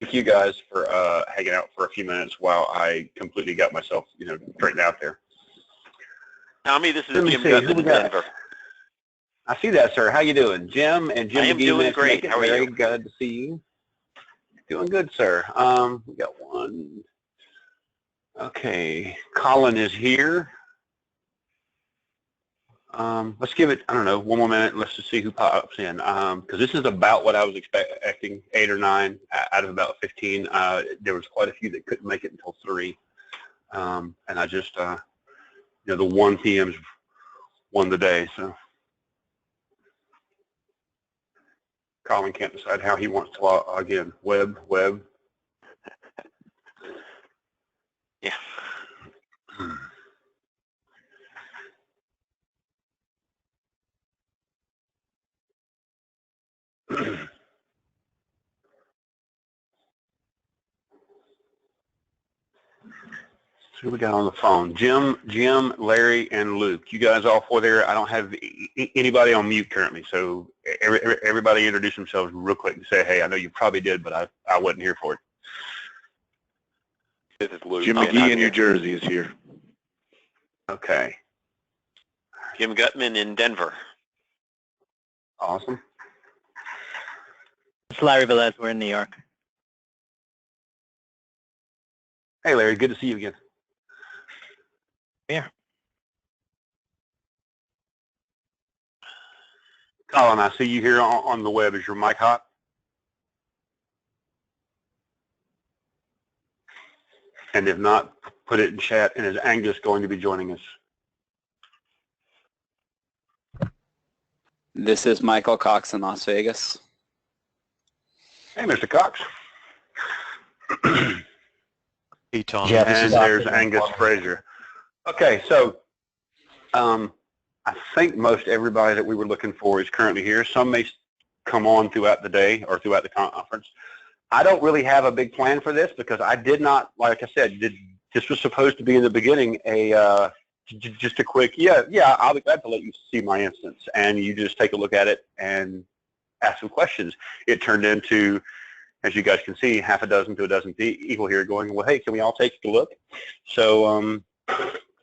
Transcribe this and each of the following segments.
Thank you guys for hanging out for a few minutes while I completely got myself, straightened out there. Tommy, this is Jim Gutman in Denver. I see that, sir. How you doing? Jim and Jim. I am doing great. How are you? Very good to see you. Doing good, sir. We got one. Okay, Colin is here. Let's give it, I don't know, one more minute. Let's just see who pops in. Because this is about what I was expecting, 8 or 9 out of about 15. There was quite a few that couldn't make it until 3. And I just, the 1 p.m.s won the day. So Colin can't decide how he wants to log in. Web. Yeah. Who we got on the phone? Jim, Larry, and Luke. You guys all 4 there. I don't have anybody on mute currently, so everybody introduce themselves real quick and say, hey, I know you probably did, but I wasn't here for it. This is Luke. Jim McGee in New Jersey is here. Okay. Jim Gutman in Denver. Awesome. It's Larry Velez. We're in New York. Hey, Larry. Good to see you again. Yeah. Colin, I see you here on the web. Is your mic hot? And if not, put it in chat. And is Angus going to be joining us? This is Michael Cox in Las Vegas. Hey, Mr. Cox. Hey, Tom. Yeah, and there's Angus Fraser. Okay, so I think most everybody that we were looking for is currently here. Some may come on throughout the day or throughout the conference. I don't really have a big plan for this because I did not, like I said, this was supposed to be in the beginning just a quick, yeah, I'll be glad to let you see my instance. And you just take a look at it and ask some questions. It turned into, as you guys can see, half a dozen to a dozen people here going, well, hey, can we all take a look? So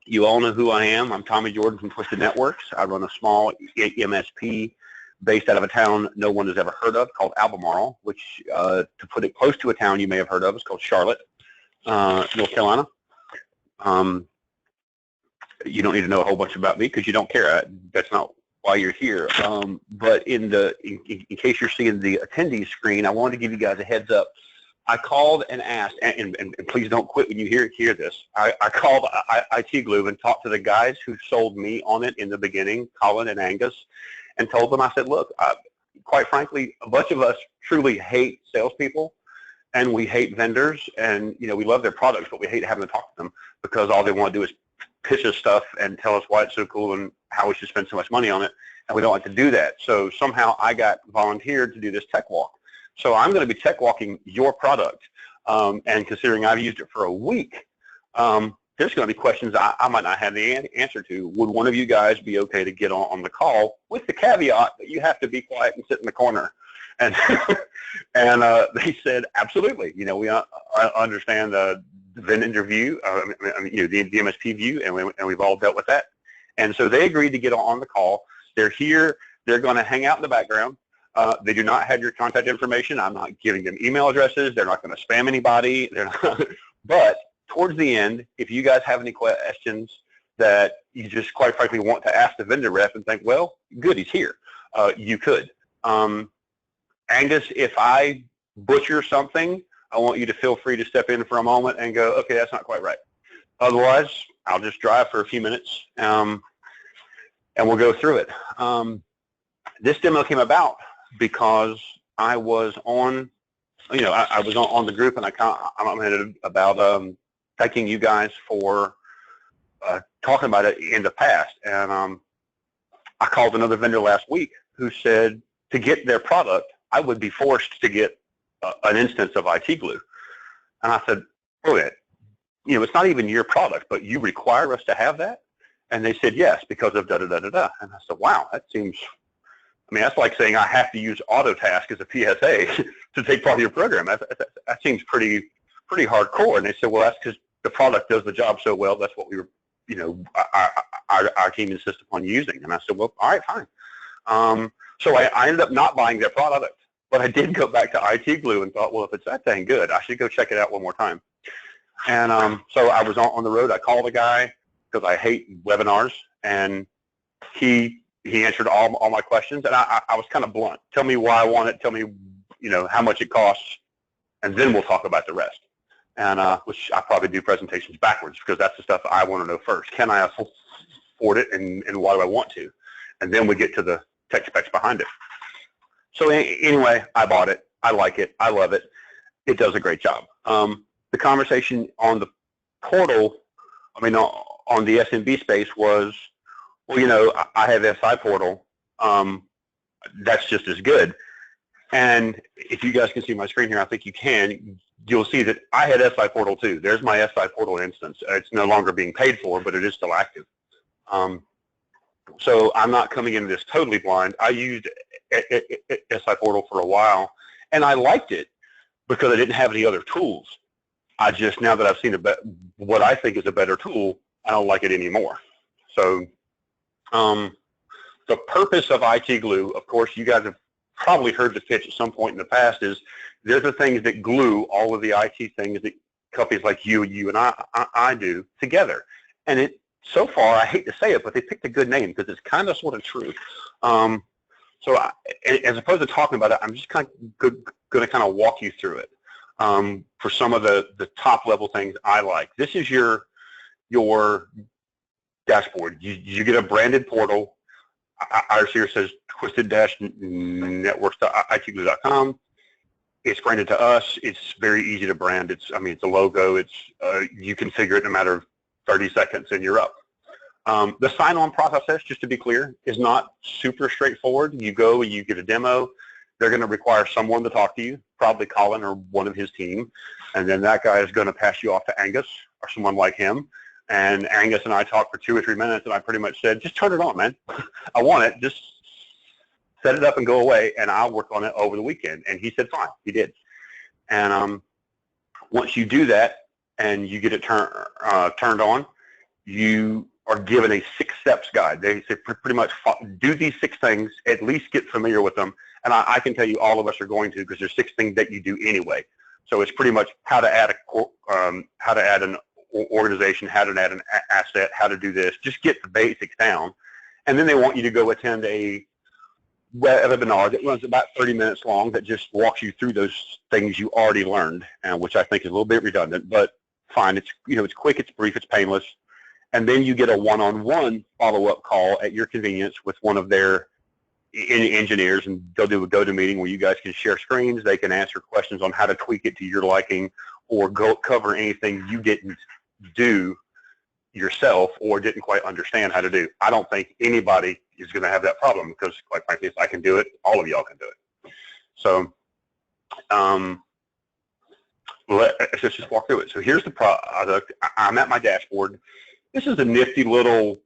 you all know who I am. I'm Tommy Jordan from Twisted Networks. I run a small MSP based out of a town no one has ever heard of called Albemarle, which, to put it close to a town you may have heard of, is called Charlotte, North Carolina. You don't need to know a whole bunch about me because you don't care. That's not why you're here. But in case you're seeing the attendees screen, I wanted to give you guys a heads up. I called and asked, and please don't quit when you hear this. I called IT Glue and talked to the guys who sold me on it in the beginning, Colin and Angus, and told them, I said, look, quite frankly, a bunch of us truly hate salespeople, and we hate vendors, and we love their products, but we hate having to talk to them because all they want to do is pitch us stuff and tell us why it's so cool and how we should spend so much money on it, and we don't like to do that. So somehow I got volunteered to do this tech walk. So I'm going to be tech walking your product, and considering I've used it for a week, there's going to be questions I might not have the answer to. Would one of you guys be okay to get on the call with the caveat that you have to be quiet and sit in the corner? And and they said, absolutely. We understand the vendor view, the MSP view, and we've all dealt with that. And so they agreed to get on the call. They're here. They're going to hang out in the background. They do not have your contact information. I'm not giving them email addresses. They're not going to spam anybody. They're not. But towards the end, if you guys have any questions that you just quite frankly want to ask the vendor rep and think, well, good, he's here, you could. Angus, if I butcher something, I want you to feel free to step in for a moment and go, okay, that's not quite right. Otherwise, I'll just drive for a few minutes, and we'll go through it. This demo came about because I was on, I was on the group, and I commented about thanking you guys for talking about it in the past. And I called another vendor last week who said to get their product, I would be forced to get an instance of IT Glue. And I said, oh, it's not even your product, but you require us to have that? And they said, yes, because of da-da-da-da-da. And I said, wow, that seems I mean, that's like saying I have to use Autotask as a PSA to take part of your program. That seems pretty hardcore. And they said, well, that's because the product does the job so well. That's what we were, our team insists upon using. And I said, well, all right, fine. So I ended up not buying their product, but I did go back to IT Glue and thought, well, if it's that dang good, I should go check it out one more time. And so I was on the road. I called a guy because I hate webinars, and he answered all my questions, and I was kind of blunt. Tell me why I want it. Tell me, how much it costs, and then we'll talk about the rest. And which I probably do presentations backwards because that's the stuff I want to know first. Can I afford it, and why do I want to? And then we get to the tech specs behind it. So anyway, I bought it. I like it. I love it. It does a great job. The conversation on the portal, on the SMB space was, well, I have SI portal. That's just as good. And if you guys can see my screen here, I think you can. You'll see that I had SI portal too. There's my SI portal instance. It's no longer being paid for, but it is still active. So I'm not coming into this totally blind. I used SI portal for a while, and I liked it because I didn't have any other tools. I just, now that I've seen what I think is a better tool, I don't like it anymore. So the purpose of IT Glue, of course, you guys have probably heard the pitch at some point in the past, is they're the things that glue all of the IT things that companies like you and I do together. And so far, I hate to say it, but they picked a good name because it's kind of sort of true. So as opposed to talking about it, I'm just kind of going to kind of walk you through it for some of the top level things I like. This is your dashboard. You get a branded portal. Ours here says twisted-networks.itglue.com. It's branded to us. It's very easy to brand. It's a logo. It's you configure it in a matter of 30 seconds and you're up. The sign-on process, just to be clear, is not super straightforward. You go and you get a demo. They're going to require someone to talk to you, probably Colin or one of his team, and then that guy is going to pass you off to Angus or someone like him. And Angus and I talked for 2 or 3 minutes, and I pretty much said, just turn it on, man. I want it. Just set it up and go away, and I'll work on it over the weekend. And he said, fine. He did. And once you do that and you get it turned on, you are given a 6 steps guide. They say pretty much do these 6 things, at least get familiar with them. And I can tell you all of us are going to, because there's 6 things that you do anyway. So it's pretty much how to add an organization, how to add an asset, how to do this. Just get the basics down. And then they want you to go attend a webinar that runs about 30 minutes long that just walks you through those things you already learned, which I think is a little bit redundant, but fine. It's it's quick, it's brief, it's painless. And then you get a one-on-one follow-up call at your convenience with one of their engineers, and they'll do a go-to-meeting where you guys can share screens. They can answer questions on how to tweak it to your liking, or go cover anything you didn't do yourself or didn't quite understand how to do. I don't think anybody is going to have that problem because, quite frankly, if I can do it, all of y'all can do it. So let's just walk through it. So here's the product. I'm at my dashboard. This is a nifty little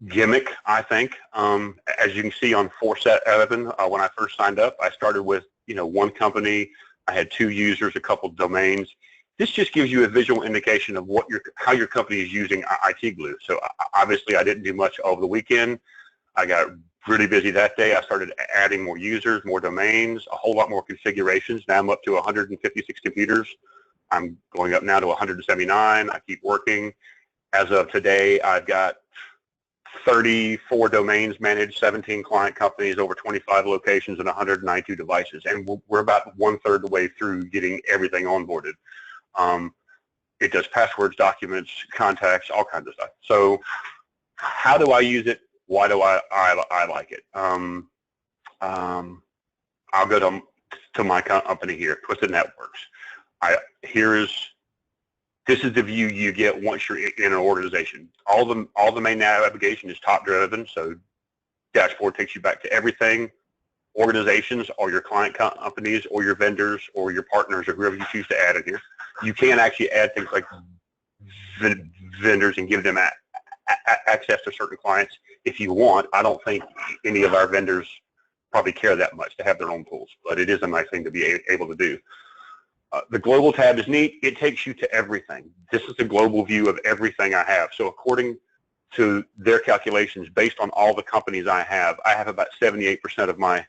gimmick, I think. As you can see on 4.7, when I first signed up, I started with 1 company. I had 2 users, a couple domains. This just gives you a visual indication of how your company is using IT Glue. So obviously I didn't do much over the weekend. I got really busy that day. I started adding more users, more domains, a whole lot more configurations. Now I'm up to 156 computers. I'm going up now to 179. I keep working. As of today, I've got 34 domains managed, 17 client companies, over 25 locations, and 192 devices. And we're about 1/3 the way through getting everything onboarded. It does passwords, documents, contacts, all kinds of stuff. So how do I use it? Why do I like it? I'll go to my company here, Twisted Networks. This is the view you get once you're in an organization. All the main navigation is top driven, so dashboard takes you back to everything. Organizations or your client companies or your vendors or your partners or whoever you choose to add in here. You can actually add things like vendors and give them access to certain clients if you want. I don't think any of our vendors probably care that much to have their own tools, but it is a nice thing to be able to do. The global tab is neat. It takes you to everything. This is the global view of everything I have. So according to their calculations, based on all the companies I have about 78% of my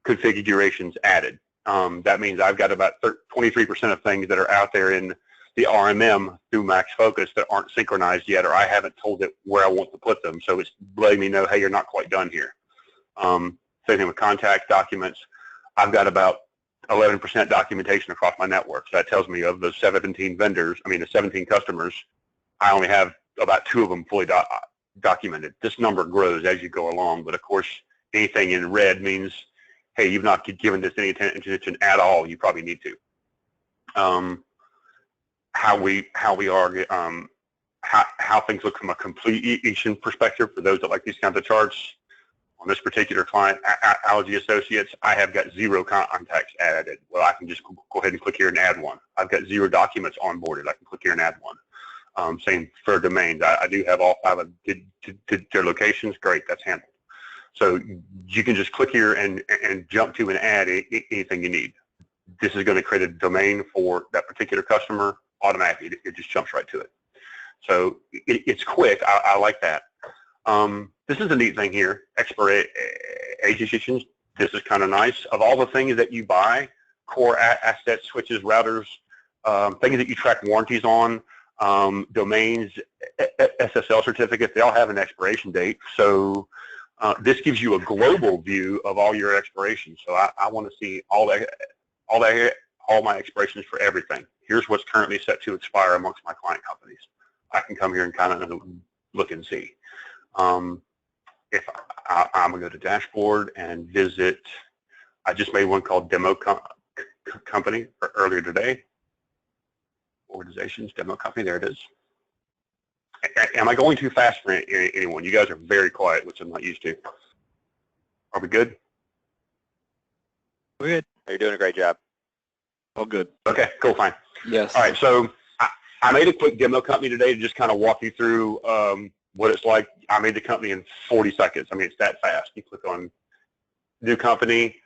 configurations added. That means I've got about 23% of things that are out there in the RMM through Max Focus that aren't synchronized yet, or I haven't told it where I want to put them. So it's letting me know, hey, you're not quite done here. Same thing with contact documents. I've got about 11% documentation across my network. So that tells me of the 17 vendors, the 17 customers, I only have about 2 of them fully documented. This number grows as you go along, but of course, anything in red means, hey, you've not given this any attention at all. You probably need to. How things look from a completion perspective for those that like these kinds of charts. On this particular client, Allergy Associates, I have got 0 contacts added. Well, I can just go ahead and click here and add one. I've got 0 documents onboarded. I can click here and add one. Same for domains. I do have all 5 of their locations. Great, that's handled. So you can just click here and jump to and add anything you need. This is going to create a domain for that particular customer automatically. It just jumps right to it. So it's quick. I like that. This is a neat thing here. Expiration. This is kind of nice. Of all the things that you buy, core assets, switches, routers, things that you track warranties on, domains, SSL certificates, they all have an expiration date. So this gives you a global view of all your expirations. So I want to see all my expirations for everything. Here's what's currently set to expire amongst my client companies. I can come here and kind of look and see. If I'm going to go to dashboard and visit, I just made one called Demo Company earlier today. Organizations, Demo Company, there it is. Am I going too fast for anyone? You guys are very quiet, which I'm not used to. Are we good? We're good. You're doing a great job. All good. Okay, cool, fine. Yes. All right, so I made a quick demo company today to just kind of walk you through what it's like. I made the company in 40 seconds. It's that fast. You click on new company,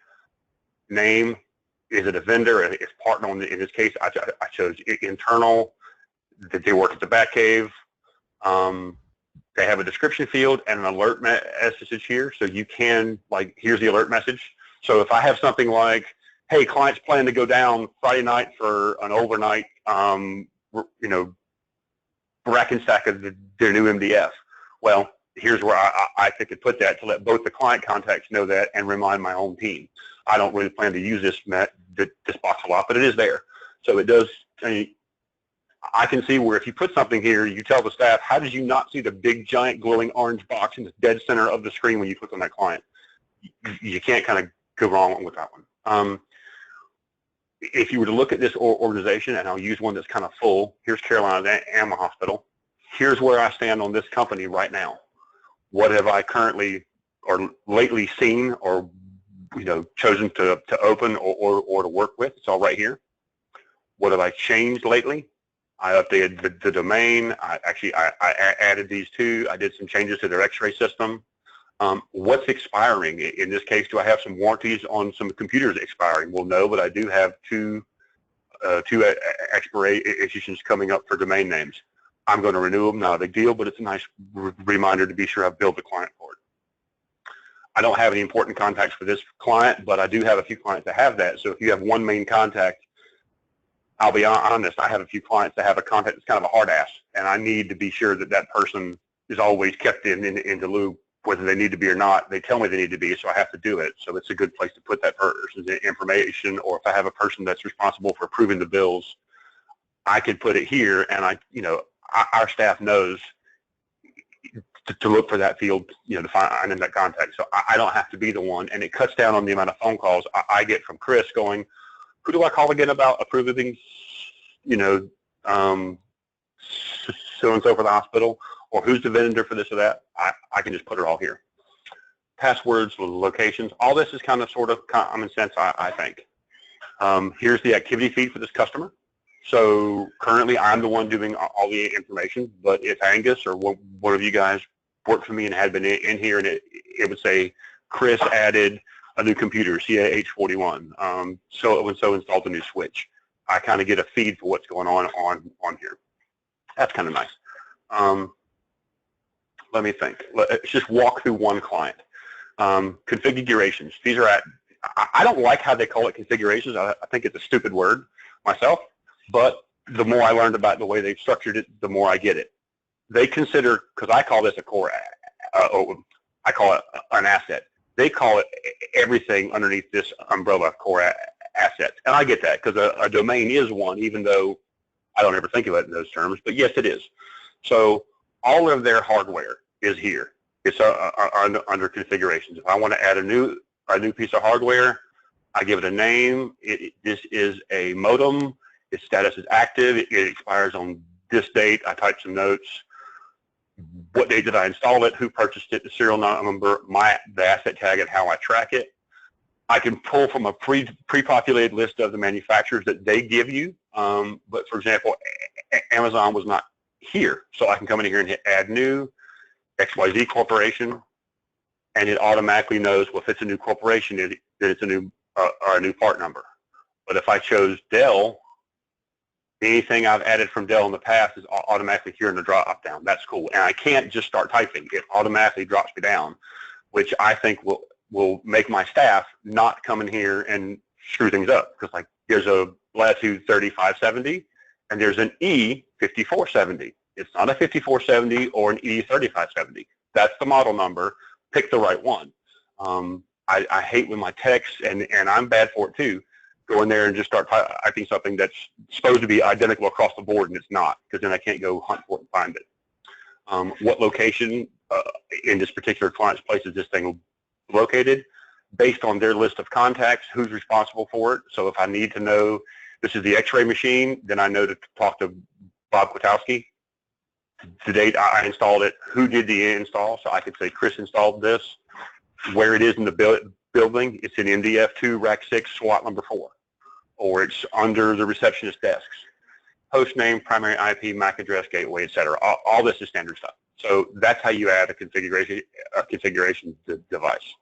name, is it a vendor, it's partner. In this case, I chose internal, that they work at the Batcave. They have a description field and an alert message here. So you can, here's the alert message. So if I have something like, hey, clients plan to go down Friday night for an overnight, rack and stack of their new MDF. Well, here's where I could put that to let both the client contacts know that and remind my own team. I don't really plan to use this box a lot, but it is there. So it does, I can see where if you put something here, you tell the staff, how did you not see the big, giant, glowing orange box in the dead center of the screen when you click on that client? You can't kind of go wrong with that one. If you were to look at this organization, and I'll use one that's kind of full, here's Carolina Animal Hospital. Here's where I stand on this company right now. What have I currently or lately seen or chosen to open or to work with? It's all right here. What have I changed lately? I updated the domain. I added these 2. I did some changes to their X-ray system. What's expiring? In this case, do I have some warranties on some computers expiring? Well, no, but I do have 2 expirations coming up for domain names. I'm going to renew them, not a big deal, but it's a nice reminder to be sure I've billed the client for it. I don't have any important contacts for this client, but I do have a few clients that have that. So if you have one main contact, I'll be honest, I have a few clients that have a contact that's kind of a hard ass, and I need to be sure that that person is always kept in the loop, whether they need to be or not. They tell me they need to be, so I have to do it. So it's a good place to put that person's information, or if I have a person that's responsible for approving the bills, I could put it here, and our staff knows to look for that field, to find that contact. So I don't have to be the one, and it cuts down on the amount of phone calls I get from Chris going, who do I call again about approving, so-and-so for the hospital, or who's the vendor for this or that? I can just put it all here. Passwords, locations, all this is kind of sort of common sense, I think. Here's the activity feed for this customer. So currently I'm the one doing all the information, but if Angus or one of you guys worked for me and had been in here, and it would say Chris added a new computer, CAH41. So installed a new switch. I kind of get a feed for what's going on here. That's kind of nice. Let me think. Let's just walk through one client. Configurations. These are I don't like how they call it configurations. I think it's a stupid word myself, but the more I learned about the way they've structured it, the more I get it. They consider, because I call this a core, I call it an asset. They call it everything underneath this umbrella core asset. And I get that, because a domain is one, even though I don't ever think of it in those terms, but yes, it is. So all of their hardware is here. It's under configurations. If I want to add a new piece of hardware, I give it a name. This is a modem. Its status is active. It expires on this date. I type some notes. What date did I install it? Who purchased it? The serial number, the asset tag, and how I track it. I can pull from a pre-populated list of the manufacturers that they give you. But for example, Amazon was not here, so I can come in here and hit Add New, XYZ Corporation, and it automatically knows, well, if it's a new corporation, then it's a new part number. But if I chose Dell, anything I've added from Dell in the past is automatically here in the drop down. That's cool. And I can't just start typing. It automatically drops me down, which I think will make my staff not come in here and screw things up. Because like there's a Latitude 3570 and there's an E5470. It's not a 5470 or an E3570. That's the model number. Pick the right one. I hate when my text, and I'm bad for it too, go in there and just start typing something that's supposed to be identical across the board, and it's not, because then I can't go hunt for it and find it. What location in this particular client's place is this thing located? Based on their list of contacts, who's responsible for it. So if I need to know this is the X-ray machine, then I know to talk to Bob Kwiatkowski. The date I installed it, who did the install, so I could say Chris installed this. Where it is in the building, it's in MDF2, Rack 6, SWAT number 4. Or it's under the receptionist desks. Host name, primary IP, MAC address, gateway, etc. All this is standard stuff. So that's how you add a configuration device.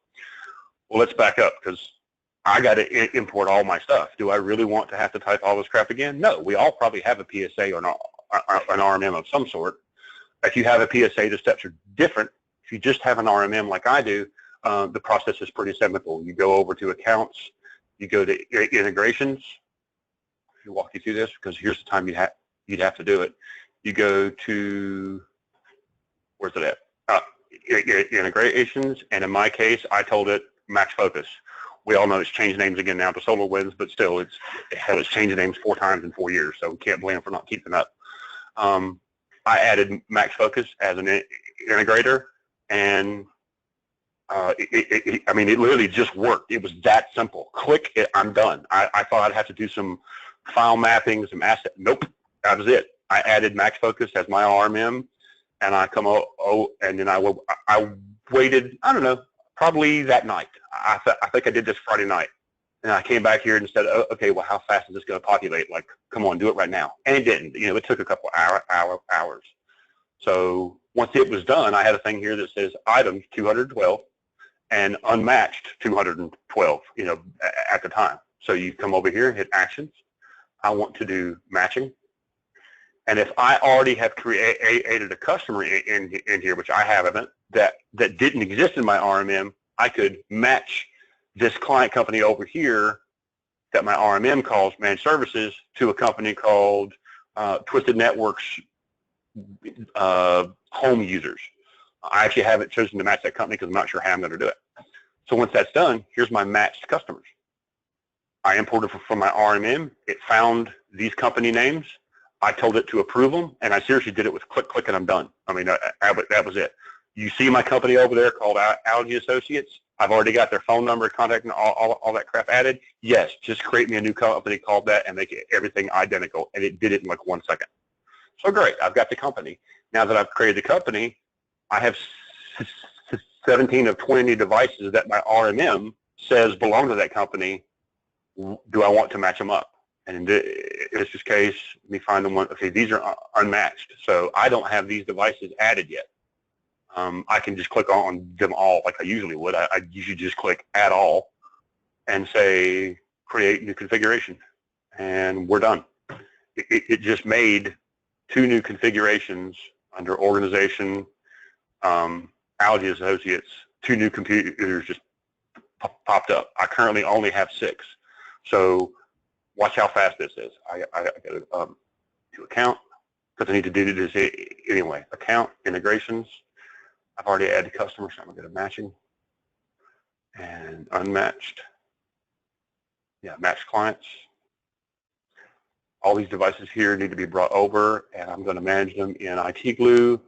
Well, let's back up, because I got to import all my stuff. Do I really want to have to type all this crap again? No, we all probably have a PSA or an RMM of some sort. If you have a PSA, the steps are different. If you just have an RMM like I do, the process is pretty simple. You go over to accounts, you go to integrations. Let me walk you through this, because here's the time you'd have to do it. You go to, where's it at? Integrations, and in my case, I told it Max Focus. We all know it's changed names again now to SolarWinds, but still, it's changed names 4 times in 4 years, so we can't blame them for not keeping up. I added Max Focus as an integrator, and I mean, it literally just worked. It was that simple. Click it, I'm done. I thought I'd have to do some file mapping, some asset. Nope, that was it. I added Max Focus as my RMM, and I come and then I waited, I don't know, probably that night. I think I did this Friday night. And I came back here and said, oh, okay, well, how fast is this going to populate? Like, come on, do it right now. And it didn't. You know, it took a couple hours. So once it was done, I had a thing here that says items 212 and unmatched 212, you know, at the time. So you come over here, hit actions. I want to do matching. And if I already have created a customer in here, which I haven't, that didn't exist in my RMM, I could match this client company over here that my RMM calls Managed Services to a company called Twisted Networks Home Users. I actually haven't chosen to match that company because I'm not sure how I'm going to do it. So once that's done, here's my matched customers. I imported from my RMM. It found these company names. I told it to approve them, and I seriously did it with click, and I'm done. I mean, that was it. You see my company over there called Algae Associates. I've already got their phone number, contact, and all that crap added. Yes, just create me a new company called that and make everything identical, and it did it in like 1 second. So great, I've got the company. Now that I've created the company, I have 17 of 20 devices that my RMM says belong to that company. Do I want to match them up? And in this case, let me find the one. Okay, these are unmatched, so I don't have these devices added yet. I can just click on them all like I usually would. I usually just click Add All, and say, create new configuration, and we're done. It just made 2 new configurations under organization, Algae Associates. 2 new computers just popped up. I currently only have 6. So watch how fast this is. I got to account, because I need to do this anyway. Account, integrations. I've already added customers, so I'm going to go to matching. And unmatched. Yeah, matched clients. All these devices here need to be brought over, and I'm going to manage them in IT Glue.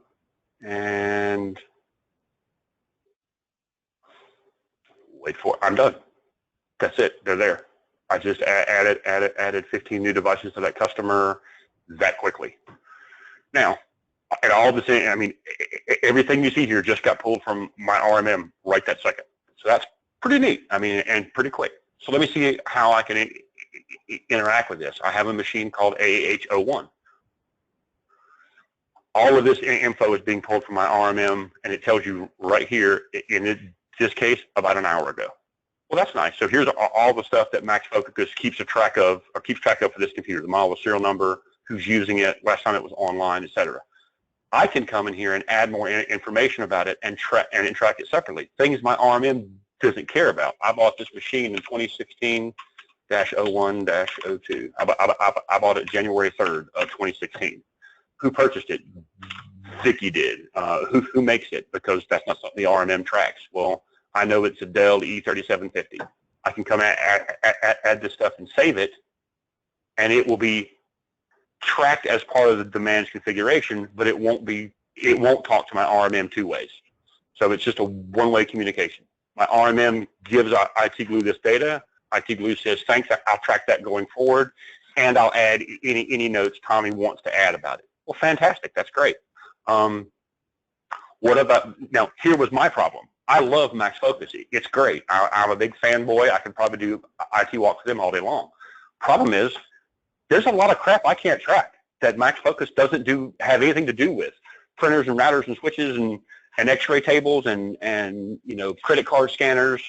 And wait for it. I'm done. That's it. They're there. I just added 15 new devices to that customer that quickly. Now, and all this, I mean, everything you see here just got pulled from my RMM right that second. So that's pretty neat. I mean, and pretty quick. So let me see how I can interact with this. I have a machine called AH01. All of this info is being pulled from my RMM, and it tells you right here, in this case, about an hour ago. Well, that's nice. So here's all the stuff that Max Focus keeps track of for this computer: the model, the serial number, who's using it, last time it was online, etc. I can come in here and add more information about it and track it separately. Things my RMM doesn't care about. I bought this machine in 2016-01-02. I bought it January 3rd of 2016. Who purchased it? Vicky did. Who makes it? Because that's not something the RMM tracks. Well, I know it's a Dell E3750. I can come add this stuff and save it, and it will be tracked as part of the managed configuration, but it won't talk to my RMM 2 ways. So it's just a one-way communication. My RMM gives IT Glue this data. IT Glue says, thanks, I'll track that going forward, and I'll add any notes Tommy wants to add about it. Well, fantastic. That's great. What about, now, here was my problem. I love Max Focus. It's great. I'm a big fanboy. I can probably do IT walks with them all day long. Problem is, there's a lot of crap I can't track that Max Focus doesn't have anything to do with. Printers and routers and switches and X-ray tables and you know, credit card scanners,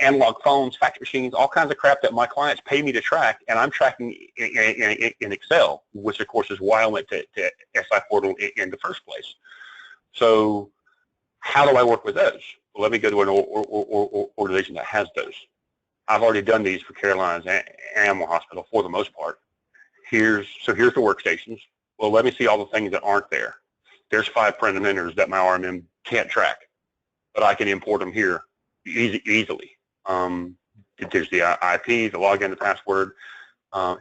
analog phones, fax machines, all kinds of crap that my clients pay me to track, and I'm tracking in Excel, which of course is why I went to SI Portal in the first place. So how do I work with those? Well, let me go to an organization that has those. I've already done these for Caroline's Animal Hospital for the most part. Here's the workstations. Well, let me see all the things that aren't there. There's 5 print and enters that my RMM can't track, but I can import them here easily. There's the IP, the login, the password.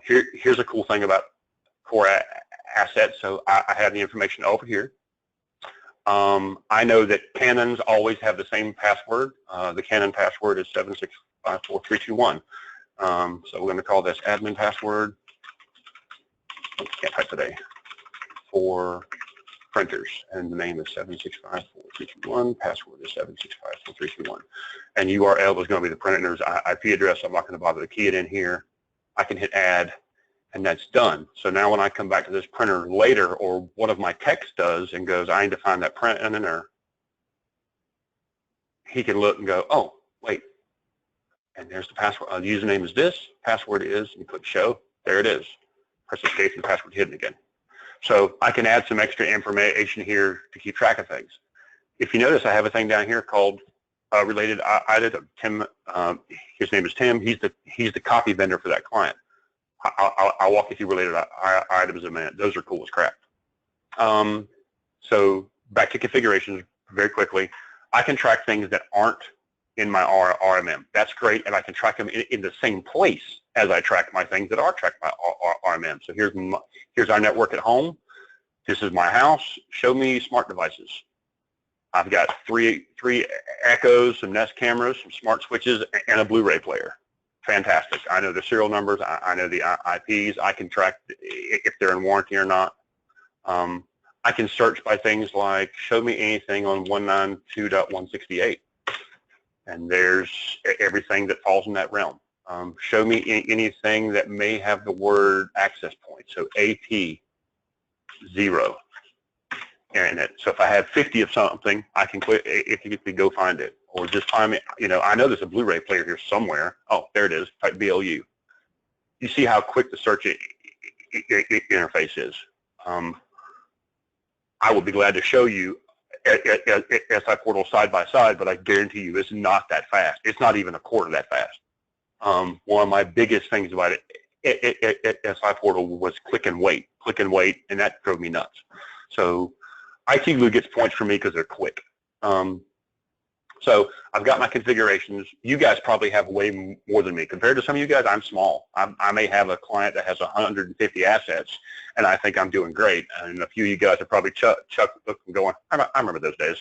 Here's a cool thing about core assets. So I have the information over here. I know that Canons always have the same password. The Canon password is 7654321. So we're going to call this admin password. Can't type today. For printers, and the name is 7654321. Password is 7654321. And URL is going to be the printer's IP address. I'm not going to bother to key it in here. I can hit add, and that's done. So now when I come back to this printer later, or one of my techs does and goes, I need to find that print and enter, he can look and go, oh, wait, and there's the password. Username is this, password is, and click show. There it is. Press escape and password hidden again. So I can add some extra information here to keep track of things. If you notice, I have a thing down here called related item. Tim, his name is Tim. He's the copy vendor for that client. I'll walk you through related items in a minute. Those are cool as crap. So back to configurations very quickly. I can track things that aren't in my RMM. That's great, and I can track them in the same place as I track my things that are tracked by RMM. So here's our network at home. This is my house. Show me smart devices. I've got three Echoes, some Nest cameras, some smart switches, and a Blu-ray player. Fantastic. I know the serial numbers. I know the IPs. I can track if they're in warranty or not. I can search by things like show me anything on 192.168. And there's everything that falls in that realm. Show me anything that may have the word access point. So AP 0 in it. So if I have 50 of something, I can click, if you could go find it. or just find me, I know there's a Blu-ray player here somewhere. Oh, there it is. Type BLU. You see how quick the search interface is. I will be glad to show you SI Portal side by side, but I guarantee you it's not that fast. It's not even a quarter that fast. One of my biggest things about SI Portal was click and wait, and that drove me nuts. So IT Glue gets points for me because they're quick. So I've got my configurations. You guys probably have way more than me. Compared to some of you guys, I'm small. I may have a client that has 150 assets, and I think I'm doing great. And a few of you guys are probably chuck looking going, I remember those days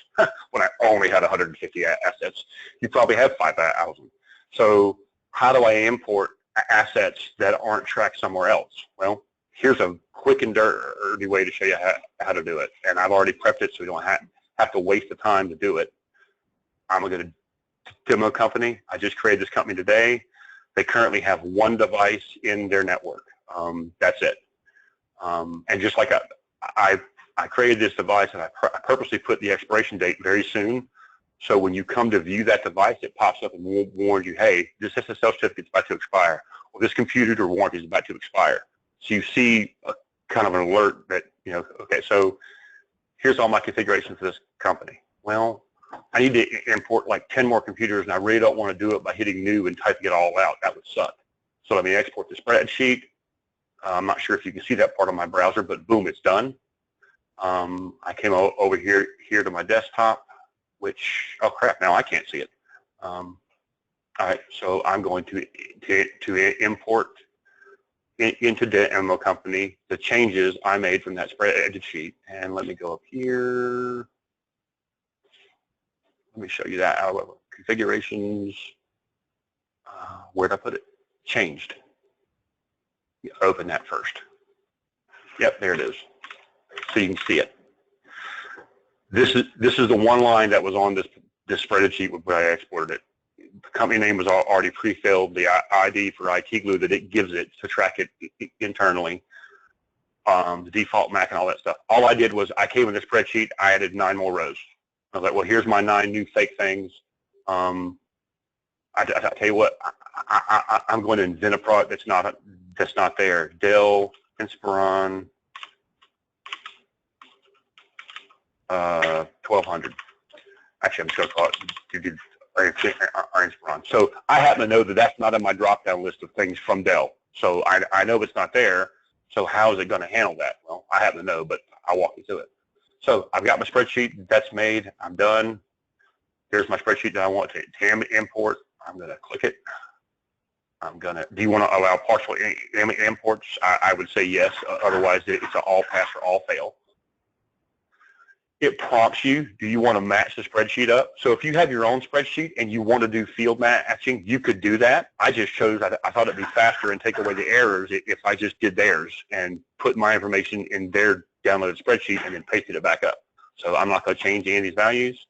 when I only had 150 assets. You probably have 5,000. So how do I import assets that aren't tracked somewhere else? Well, here's a quick and dirty way to show you how to do it. And I've already prepped it so we don't have to waste the time to do it. I'm going to demo company. I just created this company today. They currently have one device in their network. That's it. And just like I created this device, and I purposely put the expiration date very soon. So when you come to view that device, it pops up and warns you, hey, this SSL certificate is about to expire, or this computer warranty is about to expire. So you see a kind of an alert that, okay, so here's all my configuration for this company. Well, I need to import like 10 more computers, and I really don't want to do it by hitting new and typing it all out. That would suck. So let me export the spreadsheet. I'm not sure if you can see that part on my browser, but boom, it's done. I came over here to my desktop, which, oh crap, now I can't see it. All right, so I'm going to import into demo company the changes I made from that spreadsheet. And let me go up here. Let me show you that. Configurations, where'd I put it? Changed. You open that first. Yep, there it is. So you can see it. This is the one line that was on this spreadsheet where I exported it. The company name was already pre-filled. The ID for IT Glue that it gives it to track it internally. The default MAC and all that stuff. All I did was I came in the spreadsheet. I added 9 more rows. I was like, well, here's my 9 new fake things. I tell you what, I'm going to invent a product that's not there. Dell Inspiron 1200. Actually, I'm just going to call it Inspiron. So I happen to know that that's not in my drop-down list of things from Dell. So I know it's not there. So how is it going to handle that? Well, I happen to know, but I'll walk you through it. So I've got my spreadsheet that's made. I'm done. Here's my spreadsheet that I want to import. I'm going to click it. Do you want to allow partial imports? I would say yes. Otherwise, it's an all pass or all fail. It prompts you, do you want to match the spreadsheet up? So if you have your own spreadsheet and you want to do field matching, you could do that. I just chose, I thought it'd be faster and take away the errors if I just did theirs and put my information in their downloaded spreadsheet and then pasted it back up. So I'm not going to change any of these values.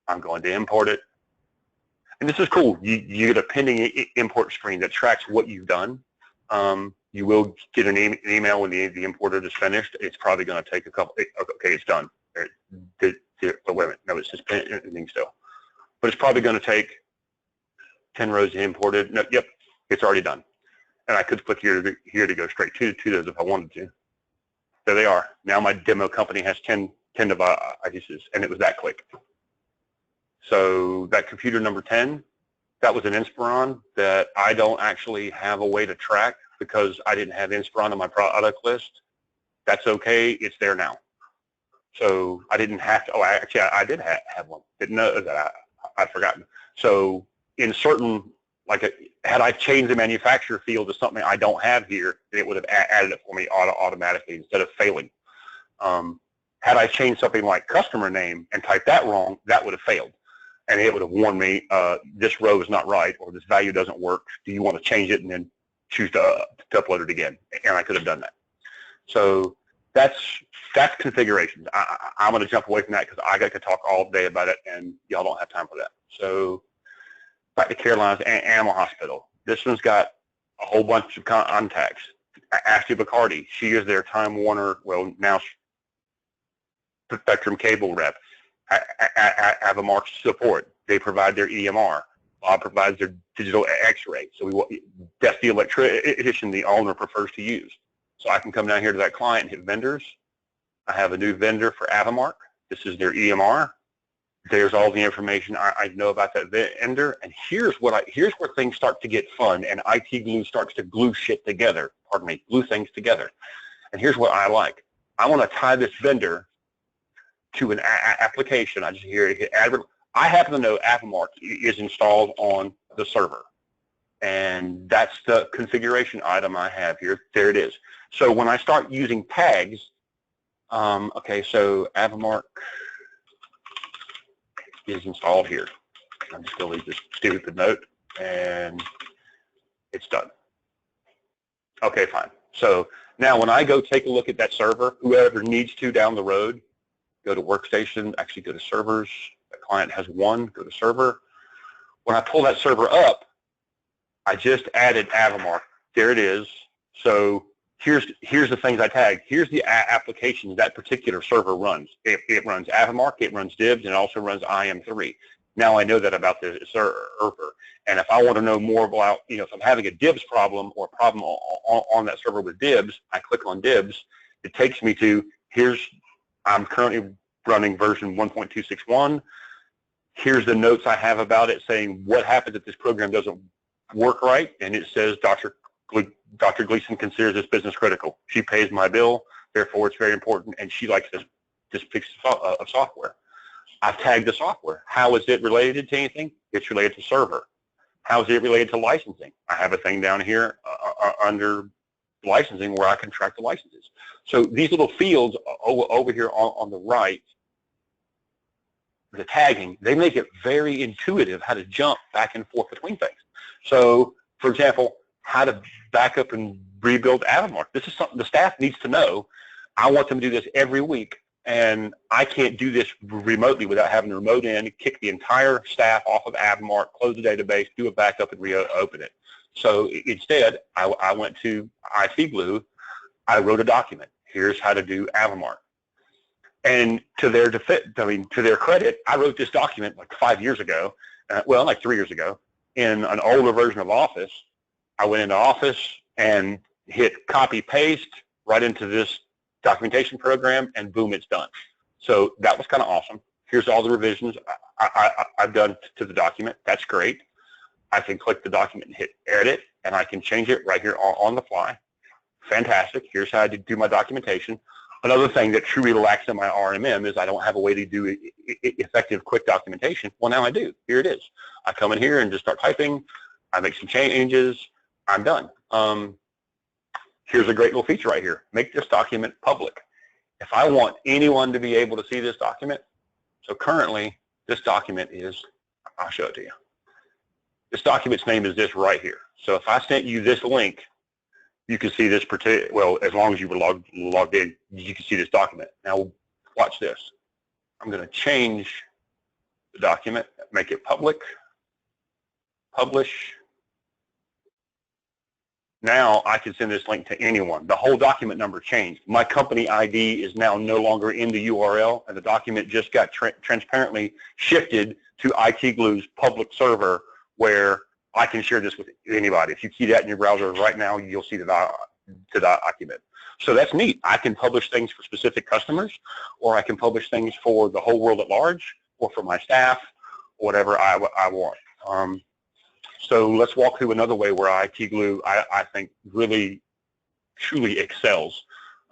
I'm going to import it. And this is cool. You get a pending import screen that tracks what you've done. You will get an email when the importer is finished. It's probably going to take a couple, okay, it's done. Oh, wait a minute, no, it's just pending still. But it's probably going to take 10 rows imported. No, yep, it's already done. And I could click here to go straight to those if I wanted to. There they are. Now my demo company has 10 devices, and it was that quick. So that computer number 10, that was an Inspiron that I don't actually have a way to track because I didn't have Inspiron on my product list. That's okay, it's there now. So I didn't have to, actually I did have one. Didn't know that, I'd forgotten. So in certain, had I changed the manufacturer field to something I don't have here, then it would have added it for me automatically instead of failing. Had I changed something like customer name and typed that wrong, that would have failed. And it would have warned me, this row is not right, or this value doesn't work. Do you want to change it and then choose to upload it again? And I could have done that. So that's configurations. I'm going to jump away from that because I got to talk all day about it, and y'all don't have time for that. So back to Caroline's Animal Hospital. This one's got a whole bunch of contacts. Ashley Bacardi, she is their Time Warner, well, now Spectrum Cable rep. Avamark support. they provide their EMR. Bob provides their digital X-ray. So that's the electrician the owner prefers to use. So I can come down here to that client and hit vendors. I have a new vendor for Avamark. This is their EMR. There's all the information I know about that vendor, and here's where things start to get fun, and IT Glue starts to glue shit together. Pardon me, glue things together. And here's what I like. I want to tie this vendor to an application. I just hit add. I happen to know Avamark is installed on the server, and that's the configuration item I have here. There it is. So when I start using tags, okay, so Avamark is installed here. I'm just going to leave this stupid note, and it's done. Okay, fine. So now when I go take a look at that server, whoever needs to down the road, go to workstation, actually go to servers. The client has one, go to server. When I pull that server up, I just added Avamark. There it is. So here's the things I tagged. Here's the applications that particular server runs. It runs Avamark, it runs Dibs, and it also runs IM3. Now I know that about the server. And if I want to know more about, if I'm having a Dibs problem or a problem on that server with Dibs, I click on Dibs. It takes me to, I'm currently running version 1.261. Here's the notes I have about it saying what happens if this program doesn't work right. And it says, Dr. Gleason considers this business critical. She pays my bill, therefore it's very important, and she likes this piece of software. I've tagged the software. How is it related to anything? It's related to server. How is it related to licensing? I have a thing down here under licensing where I can track the licenses. So these little fields over here on the right, the tagging, they make it very intuitive how to jump back and forth between things. So, for example, how to back up and rebuild Avamark. This is something the staff needs to know. I want them to do this every week, and I can't do this remotely without having to remote in, kick the entire staff off of Avamark, close the database, do a backup, and reopen it. So instead, I went to IT Glue. I wrote a document. Here's how to do Avamark. And to their credit, I wrote this document like 5 years ago, well, like 3 years ago, in an older version of Office. I went into Office and hit copy paste right into this documentation program, and boom, it's done. So that was kind of awesome. Here's all the revisions I've done to the document. That's great. I can click the document and hit edit, and I can change it right here on the fly. Fantastic. Here's how I do my documentation. Another thing that truly lacks in my RMM is I don't have a way to do effective, quick documentation. Well, now I do. Here it is. I come in here and just start typing. I make some changes. I'm done. Here's a great little feature right here. Make this document public. If I want anyone to be able to see this document, so currently this document is, I'll show it to you. This document's name is this right here. So if I sent you this link, you can see this particular, well, as long as you were logged in, you can see this document. Now watch this. I'm going to change the document, make it public, publish. Now I can send this link to anyone. The whole document number changed. My company ID is now no longer in the URL, and the document just got transparently shifted to IT Glue's public server, where I can share this with anybody. If you key that in your browser right now, you'll see the document. So that's neat. I can publish things for specific customers, or I can publish things for the whole world at large, or for my staff, or whatever I want. So let's walk through another way where IT Glue, I think, really, truly excels.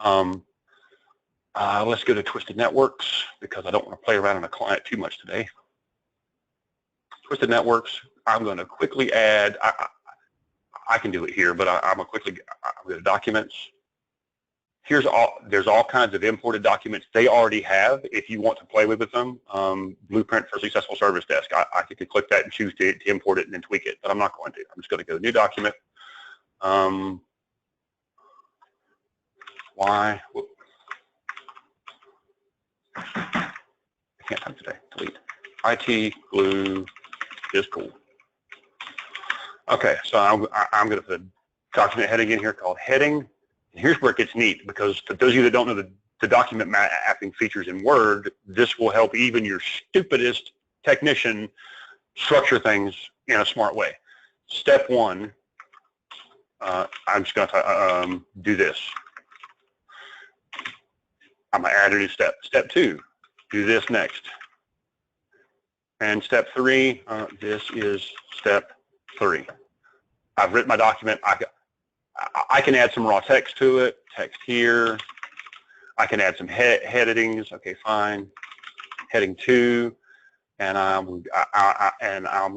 Let's go to Twisted Networks, because I don't want to play around in a client too much today. Twisted Networks, I'm going to quickly add, I can do it here, but I'm going to go to Documents. There's all kinds of imported documents they already have if you want to play with them. Blueprint for Successful Service Desk. I could click that and choose to import it and then tweak it, but I'm not going to. I'm just going to go New Document. Why? I can't type today. Delete. IT Glue is cool. Okay, so I'm going to put a document heading in here called Heading. And here's where it gets neat, because for those of you that don't know the document mapping features in Word, this will help even your stupidest technician structure things in a smart way. Step one, I'm just going to do this. I'm going to add a new step. Step two, do this next. And step three, this is step three. I've written my document. I can add some raw text to it, text here. I can add some headings. Okay, fine. Heading 2, and I'm going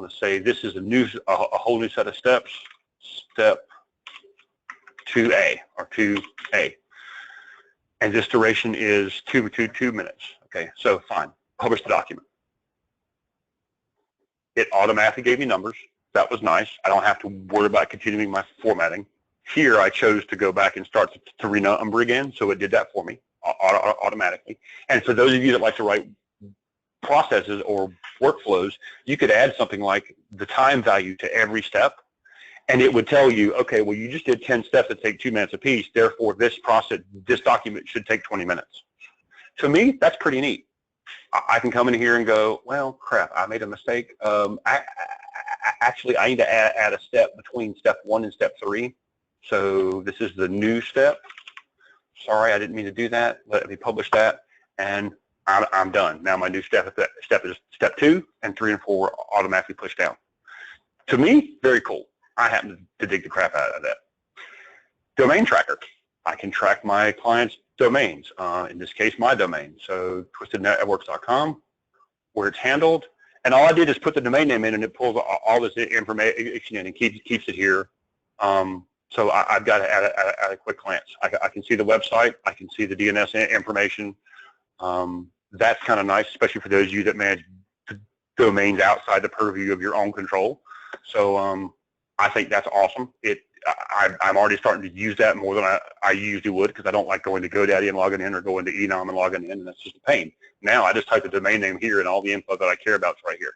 to say this is a whole new set of steps. Step 2A or 2A, and this duration is 2 minutes. Okay, so fine. Publish the document. It automatically gave me numbers. That was nice. I don't have to worry about continuing my formatting. Here, I chose to go back and start to renumber again, so it did that for me automatically. And for those of you that like to write processes or workflows, you could add something like the time value to every step, and it would tell you, okay, well, you just did 10 steps that take 2 minutes apiece, therefore this document should take 20 minutes. To me, that's pretty neat. I can come in here and go, well, crap, I made a mistake. Actually, I need to add a step between step 1 and step 3. So this is the new step. Sorry, I didn't mean to do that. Let me publish that, and I'm done. Now my new step is step 2, and 3 and 4 automatically push down. To me, very cool. I happen to dig the crap out of that. Domain tracker. I can track my clients' domains. In this case, my domain. So twistednetworks.com, where it's handled. And all I did is put the domain name in, and it pulls all this information in and keeps it here. So I've got to add a quick glance. I can see the website. I can see the DNS information. That's kind of nice, especially for those of you that manage domains outside the purview of your own control. So I think that's awesome. I'm already starting to use that more than I usually would, because I don't like going to GoDaddy and logging in, or going to Enom and logging in, and that's just a pain. Now I just type the domain name here, and all the info that I care about is right here.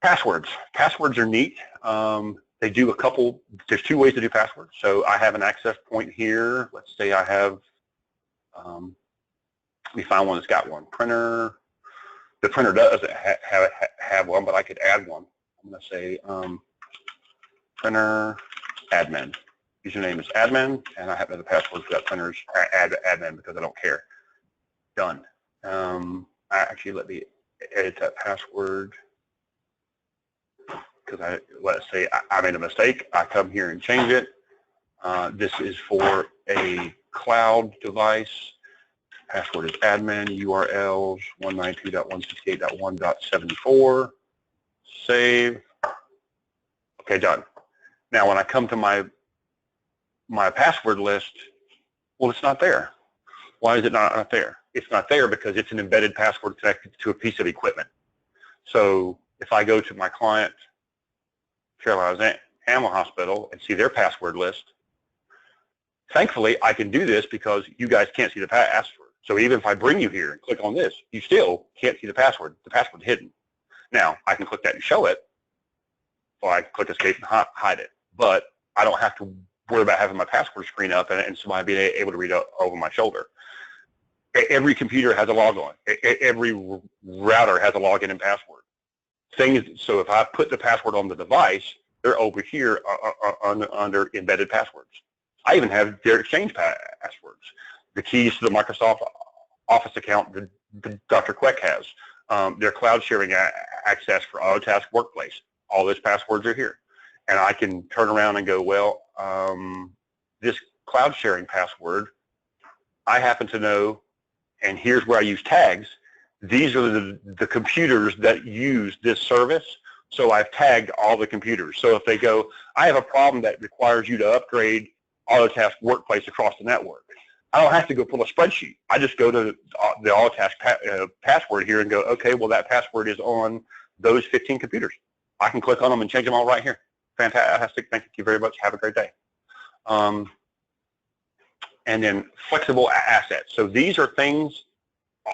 Passwords. Passwords are neat. They do there's 2 ways to do passwords. So I have an access point here. Let's say I have, let me find one that's got one. Printer. The printer doesn't have one, but I could add one. I'm going to say printer admin. Username is admin, and I happen to have the password for that printer's admin because I don't care. Done. Actually, let me edit that password, because let's say I made a mistake. I come here and change it. This is for a cloud device. Password is admin, URLs 192.168.1.74. Save. Okay, done. Now when I come to my password list, well, it's not there. Why is it not there? It's not there because it's an embedded password connected to a piece of equipment. So if I go to my client, Carolina's Animal Hospital, and see their password list, thankfully I can do this because you guys can't see the password. So even if I bring you here and click on this, you still can't see the password. The password's hidden. Now I can click that and show it, or I can click escape and hide it. But I don't have to worry about having my password screen up and somebody being able to read over my shoulder. Every computer has a logon. Every router has a login and password. So if I put the password on the device, they're over here under embedded passwords. I even have their Exchange passwords. The keys to the Microsoft Office account that Dr. Queck has. Their cloud sharing access for Autotask Workplace. All those passwords are here. And I can turn around and go, well, this cloud sharing password, I happen to know, and here's where I use tags. These are the computers that use this service, so I've tagged all the computers. So if they go, I have a problem that requires you to upgrade Autotask Workplace across the network, I don't have to go pull a spreadsheet. I just go to the Autotask password here and go, okay, well, that password is on those 15 computers. I can click on them and change them all right here. Fantastic. Thank you very much. Have a great day. And then flexible assets. So these are things,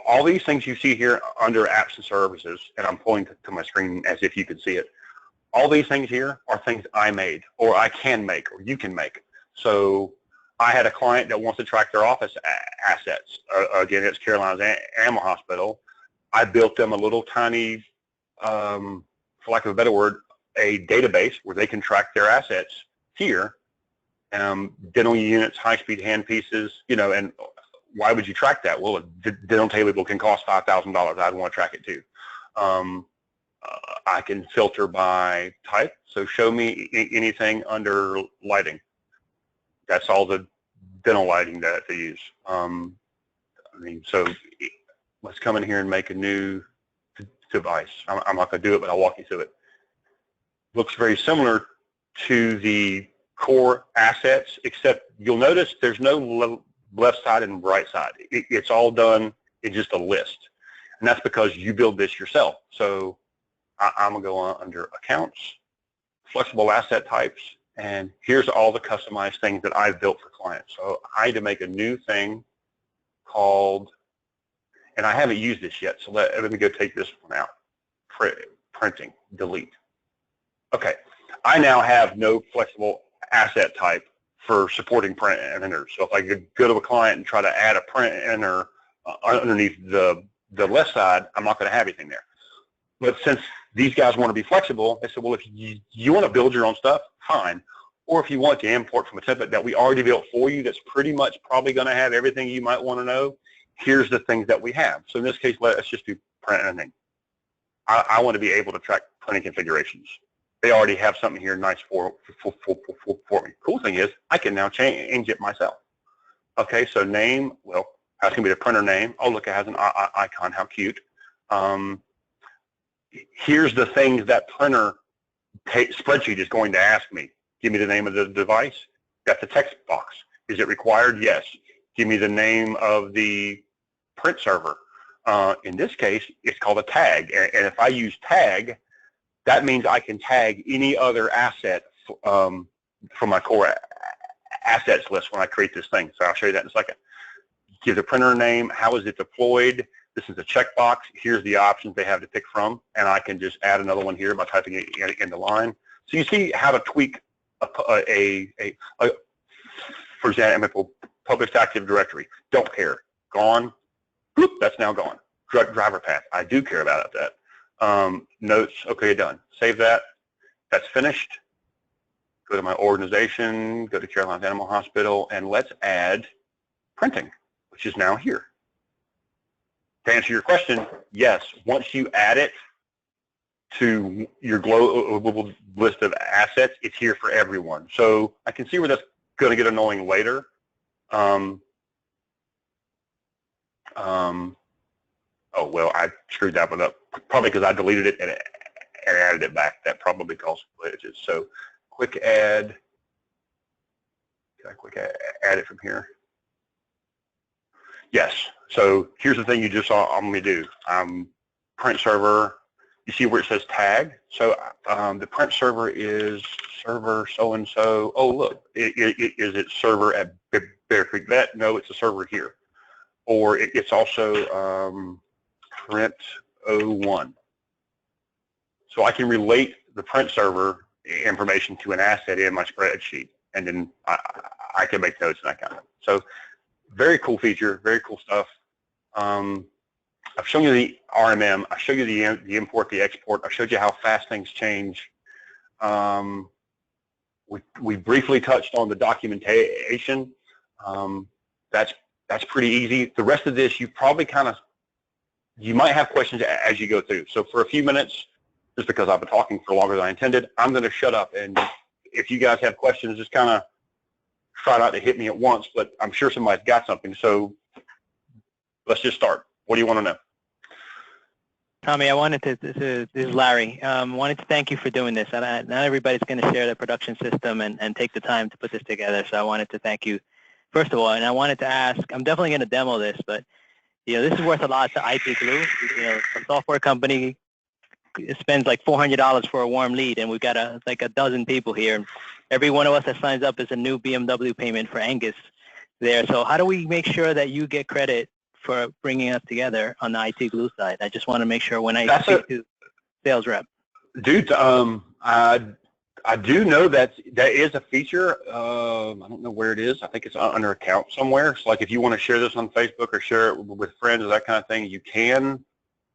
all these things you see here under apps and services, and I'm pulling to my screen as if you can see it. All these things here are things I made, or I can make, or you can make. So I had a client that wants to track their office assets. Again, it's Carolina's Animal Hospital. I built them a little tiny for lack of a better word, a database where they can track their assets here, dental units, high-speed handpieces, and why would you track that? Well, a dental table can cost $5,000. I'd want to track it too. I can filter by type, so show me anything under lighting. That's all the dental lighting that they use. So let's come in here and make a new device. I'm not going to do it, but I'll walk you through it. Looks very similar to the core assets, except you'll notice there's no left side and right side. It's all done in just a list. And that's because you build this yourself. So I'm going to go on under accounts, flexible asset types, and here's all the customized things that I've built for clients. So I had to make a new thing called, and I haven't used this yet, so let me go take this one out. Printing, delete. Okay, I now have no flexible asset type for supporting print printers. So if I go to a client and try to add a printer underneath the left side, I'm not going to have anything there. But since these guys want to be flexible, they said, well, if you want to build your own stuff, fine. Or if you want to import from a template that we already built for you that's pretty much probably going to have everything you might want to know, here's the things that we have. So in this case, let's just do print anything. I want to be able to track printing configurations. They already have something here nice for me. Cool thing is, I can now change it myself. Okay, so name, well, that's going to be the printer name. Oh, look, it has an icon. How cute. Here's the things that printer spreadsheet is going to ask me. Give me the name of the device. That's a text box. Is it required? Yes. Give me the name of the print server. In this case, it's called a tag. And if I use tag, that means I can tag any other asset from my core assets list when I create this thing. So I'll show you that in a second. Give the printer name. How is it deployed? This is a checkbox. Here's the options they have to pick from, and I can just add another one here by typing it in the line. So you see how to tweak for example, published Active Directory. Don't care. Gone. Whoop, that's now gone. Driver path. I do care about that. Notes. Okay, done. Save that. That's finished. Go to my organization. Go to Caroline's Animal Hospital, and let's add printing, which is now here. To answer your question, yes, once you add it to your global list of assets, it's here for everyone. So I can see where that's going to get annoying later. Oh, well, I screwed that one up, probably because I deleted it and added it back. That probably caused glitches. So quick add, can I quick add it from here? Yes. So here's the thing you just saw I'm going to do. Print server, you see where it says tag? So the print server is server so-and-so. Oh, look, is it server at Bear Creek Vet? No, it's a server here. Or it's also print 01. So I can relate the print server information to an asset in my spreadsheet, and then I can make notes and that kind of thing. So very cool feature, very cool stuff. I've shown you the RMM. I showed you the import, the export. I showed you how fast things change. We briefly touched on the documentation. That's pretty easy. The rest of this, you probably you might have questions as you go through. So for a few minutes, just because I've been talking for longer than I intended, I'm going to shut up. And if you guys have questions, just kind of try not to hit me at once, but I'm sure somebody's got something. So let's just start. What do you want to know? Tommy, I wanted to, this is Larry, wanted to thank you for doing this. Not everybody's going to share the production system and take the time to put this together, so I wanted to thank you, first of all. And I wanted to ask, I'm definitely going to demo this, but this is worth a lot to IT Glue. A software company spends like $400 for a warm lead, and we've got like a dozen people here. And every one of us that signs up is a new BMW payment for Angus there. So how do we make sure that you get credit for bringing us together on the IT Glue side? I just want to make sure when I speak to sales rep. Dude, I do know that is a feature. I don't know where it is. I think it's under account somewhere. So like if you want to share this on Facebook or share it with friends or that kind of thing, you can.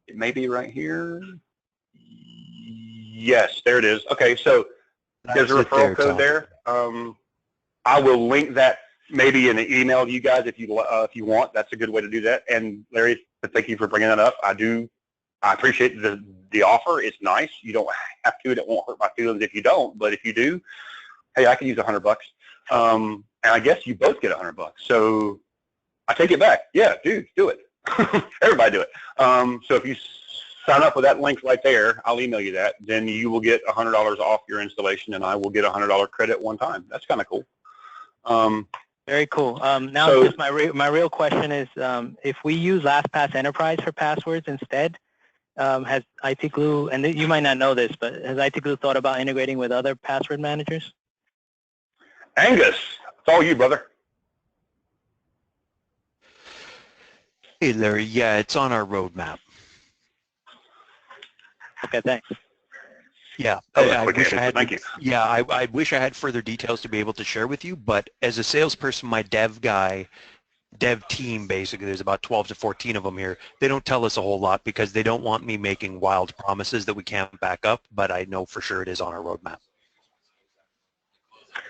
It may be right here. Yes, there it is. Okay, so there's a referral code there. I will link that maybe in an email to you guys if you want. That's a good way to do that. And Larry, thank you for bringing that up. I appreciate the offer. It's nice. You don't have to. It won't hurt my feelings if you don't. But if you do, hey, I can use $100. And I guess you both get $100. So I take it back. Yeah, dude, do it. Everybody do it. So if you sign up with that link right there, I'll email you that. Then you will get $100 off your installation, and I will get a $100 credit one time. That's kind of cool. Very cool. Now, just my real question is, if we use LastPass Enterprise for passwords instead, has IT Glue, and you might not know this, but has IT Glue thought about integrating with other password managers? Angus, it's all you, brother. Hey, Larry. Yeah, it's on our roadmap. Okay, thanks. Yeah, I wish I had. Thank you. Yeah, I wish I had further details to be able to share with you, but as a salesperson, my dev team, basically, there's about 12 to 14 of them here. They don't tell us a whole lot because they don't want me making wild promises that we can't back up, but I know for sure it is on our roadmap.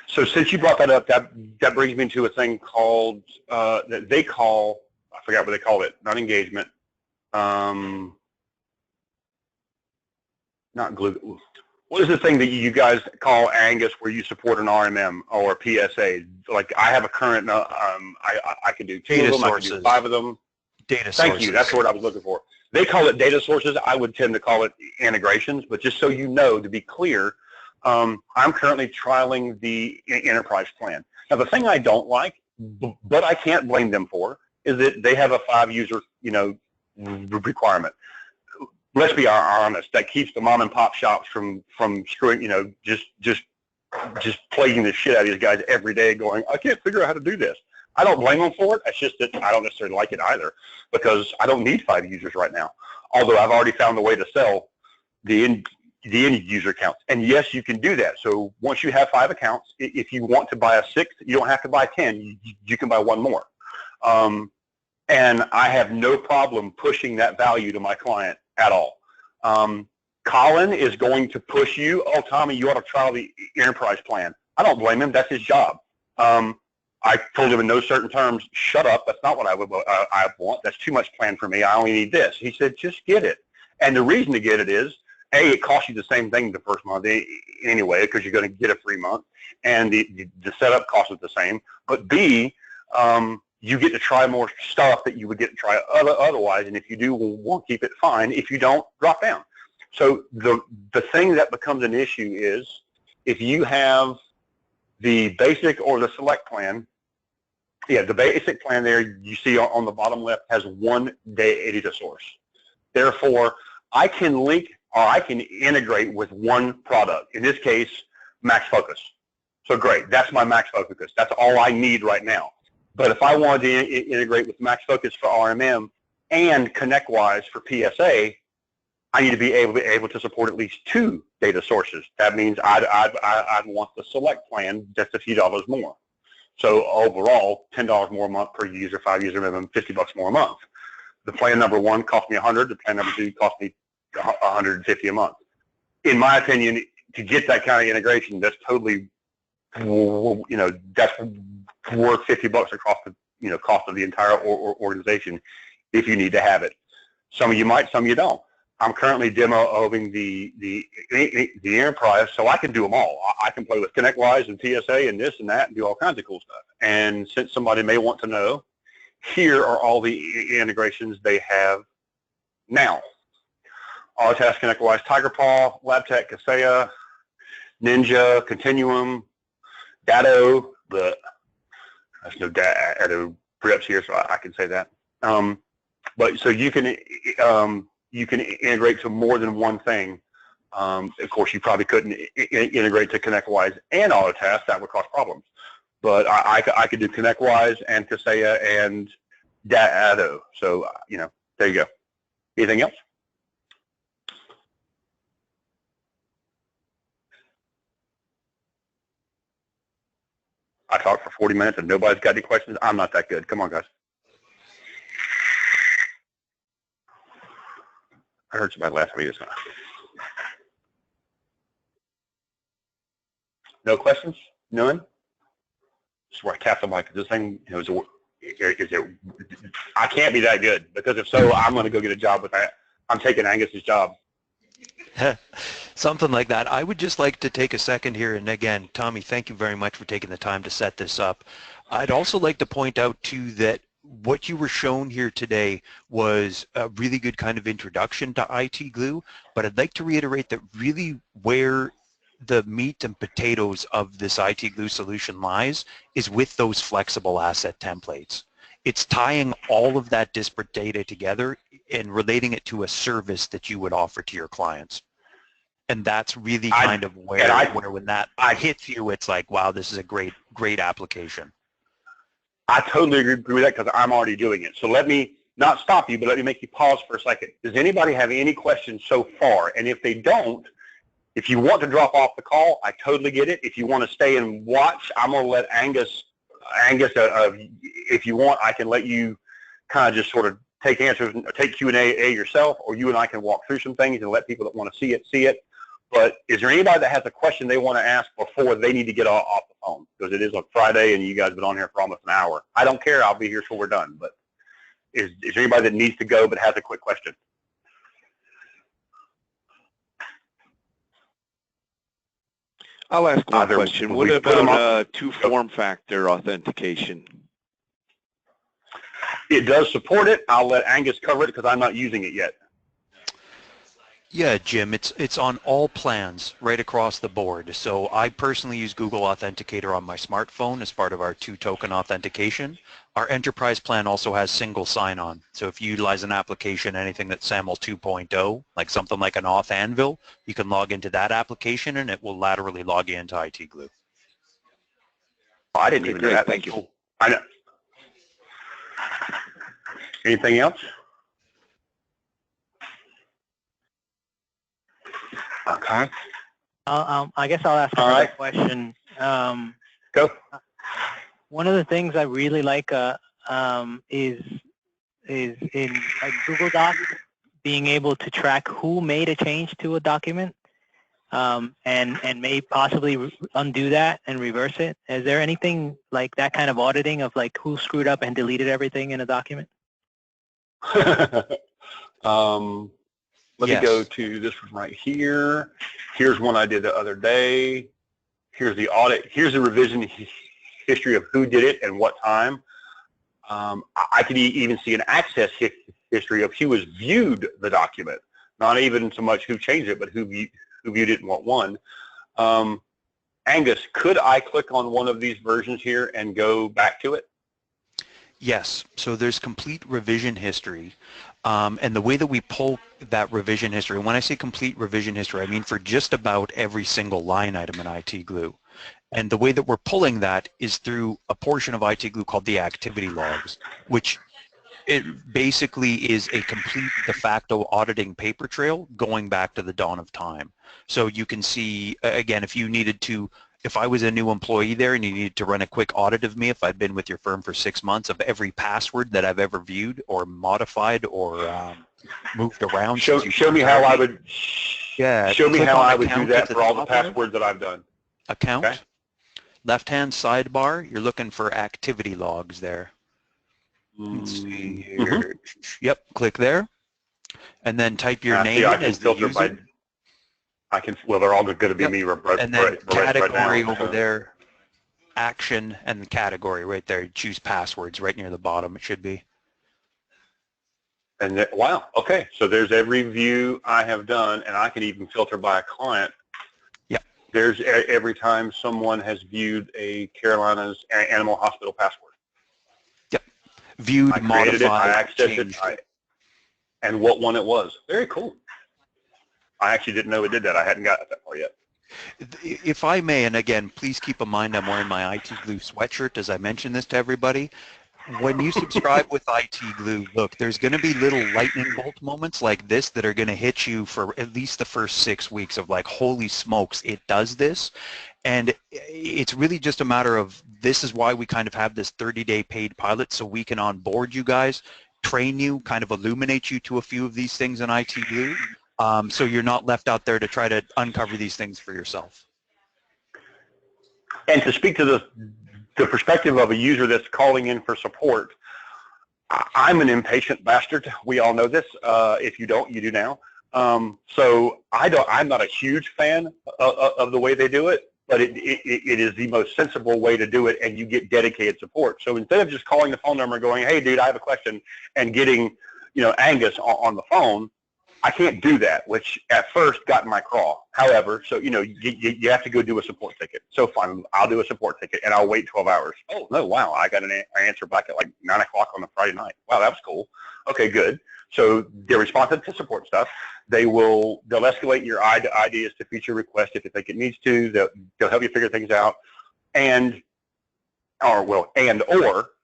So since you brought that up, that brings me to a thing called, that they call, I forgot what they call it, not engagement, not glue. What is the thing that you guys call, Angus, where you support an RMM or a PSA? Like I have a current, I can do 2 data of them, sources. I can do 5 of them. Data Thank sources. you, that's what I was looking for. They call it data sources. I would tend to call it integrations, but just so you know, to be clear, I'm currently trialing the enterprise plan. Now, the thing I don't like, but I can't blame them for, is that they have a 5-user, requirement. Let's be honest. That keeps the mom and pop shops from screwing, just plaguing the shit out of these guys every day, going, I can't figure out how to do this. I don't blame them for it. It's just that I don't necessarily like it either, because I don't need 5 users right now. Although I've already found a way to sell the end user accounts. And yes, you can do that. So once you have 5 accounts, if you want to buy a 6th, you don't have to buy 10. You can buy 1 more. And I have no problem pushing that value to my client at all. Colin is going to push you, oh, Tommy, you ought to trial the enterprise plan. I don't blame him. That's his job. I told him in no certain terms, shut up. That's not what I want. That's too much plan for me. I only need this. He said, just get it. And the reason to get it is, A, it costs you the same thing the first month anyway, because you're going to get a free month, and the setup cost is the same. But B, you get to try more stuff that you would get to try otherwise, and if you do, we'll keep it fine. If you don't, drop down. So the thing that becomes an issue is if you have the basic or the select plan. Yeah, the basic plan there you see on the bottom left has 1 data source. Therefore, I can link or I can integrate with 1 product. In this case, Max Focus. So great, that's my Max Focus. That's all I need right now. But if I wanted to integrate with Max Focus for RMM and ConnectWise for PSA, I need to be able to support at least 2 data sources. That means I'd want the select plan just a few dollars more. So overall, $10 more a month per user, 5-user minimum, $50 more a month. The plan number 1 cost me $100. The plan number 2 cost me $150 a month. In my opinion, to get that kind of integration, that's totally, that's worth $50 across the, cost of the entire organization if you need to have it. Some of you might, some of you don't. I'm currently demoing the enterprise, so I can do them all. I can play with ConnectWise and TSA and this and that and do all kinds of cool stuff. And since somebody may want to know, here are all the integrations they have now. Autotask, ConnectWise, TigerPaw, LabTech, Kaseya, Ninja, Continuum, Datto, but there's no Datto reps here, so I can say that. But so you can integrate to more than 1 thing. Of course, you probably couldn't integrate to ConnectWise and Autotask. That would cause problems. But I could do ConnectWise and Kaseya and Datto. So, there you go. Anything else? I talked for 40 minutes and nobody's got any questions. I'm not that good. Come on, guys. I heard somebody last week. No questions? None? This is where I tap the mic. Is this thing, is it, I can't be that good, because if so, I'm going to go get a job with that. I'm taking Angus's job. Something like that. I would just like to take a second here, and again, Tommy, thank you very much for taking the time to set this up. I'd also like to point out too that what you were shown here today was a really good kind of introduction to IT Glue, but I'd like to reiterate that really where the meat and potatoes of this IT Glue solution lies is with those flexible asset templates. It's tying all of that disparate data together and relating it to a service that you would offer to your clients. And that's really kind of where when that hits you, it's like, wow, this is a great application. I totally agree with that, because I'm already doing it. So let me not stop you, but let me make you pause for a second. Does anybody have any questions so far? And if they don't, if you want to drop off the call, I totally get it. If you want to stay and watch, I'm going to let Angus, if you want, I can let you kind of just sort of take answers, take Q&A yourself, or you and I can walk through some things and let people that want to see it. But is there anybody that has a question they want to ask before they need to get off the phone? Because it is a Friday and you guys have been on here for almost an hour. I don't care. I'll be here till we're done. But is there anybody that needs to go but has a quick question? I'll ask one question. What about two-form factor authentication? It does support it. I'll let Angus cover it because I'm not using it yet. Yeah, Jim, it's on all plans right across the board. So I personally use Google Authenticator on my smartphone as part of our two-token authentication. Our enterprise plan also has single sign-on. So if you utilize an application, anything that's SAML 2.0, like something like an Auth Anvil, you can log into that application and it will laterally log you into IT Glue. Oh, I didn't even know that. Thank you. Cool. I know. Anything else? Okay. I guess I'll ask another question. Go. One of the things I really like is in like Google Docs being able to track who made a change to a document and may possibly undo that and reverse it. Is there anything like that kind of auditing of like who screwed up and deleted everything in a document? Let me go to this one right here. Here's one I did the other day. Here's the audit. Here's the revision history of who did it and what time. I could even see an access history of who has viewed the document. Not even so much who changed it, but who viewed it and what one. Angus, could I click on one of these versions here and go back to it? Yes. So there's complete revision history. And the way that we pull that revision history, and when I say complete revision history, I mean for just about every single line item in IT Glue. And the way that we're pulling that is through a portion of IT Glue called the activity logs, which it basically is a complete de facto auditing paper trail going back to the dawn of time. So you can see, again, if you needed to, if I was a new employee there and you needed to run a quick audit of me, if I'd been with your firm for 6 months, of every password that I've ever viewed or modified or moved around. Show me how I would. Yeah. Show me how I would do that for all the passwords that I've done. Account. Okay. Left-hand sidebar. You're looking for activity logs there. Let's see here. Yep. Click there, and then type your name as the user. Well, they're all going to be me. And then category over there, action, and the category right there. Choose passwords right near the bottom. It should be. And wow, okay. So there's every view I have done, and I can even filter by a client. Yep. There's every time someone has viewed a Carolina's Animal Hospital password. Yep. Viewed, modified, I accessed it, and what one it was. Very cool. I actually didn't know it did that. I hadn't gotten that far yet. If I may, and again, please keep in mind I'm wearing my IT Glue sweatshirt as I mention this to everybody. When you subscribe with IT Glue, look, there's going to be little lightning bolt moments like this that are going to hit you for at least the first 6 weeks of like, holy smokes, it does this. And it's really just a matter of, this is why we kind of have this 30-day paid pilot, so we can onboard you guys, train you, kind of illuminate you to a few of these things in IT Glue. So you're not left out there to try to uncover these things for yourself. And to speak to the perspective of a user that's calling in for support, I'm an impatient bastard. We all know this. If you don't, you do now. So I'm not a huge fan of the way they do it, but it is the most sensible way to do it, and you get dedicated support. So instead of just calling the phone number and going, hey, dude, I have a question, and getting, Angus on the phone, I can't do that, which at first got in my craw. However, so, you have to go do a support ticket. So fine, I'll do a support ticket, and I'll wait 12 hours. Oh, no, wow, I got an answer back at like 9 o'clock on a Friday night. Wow, that was cool. Okay, good. So they're responsive to support stuff. They'll escalate your ideas to feature request if they think it needs to. They'll help you figure things out. Or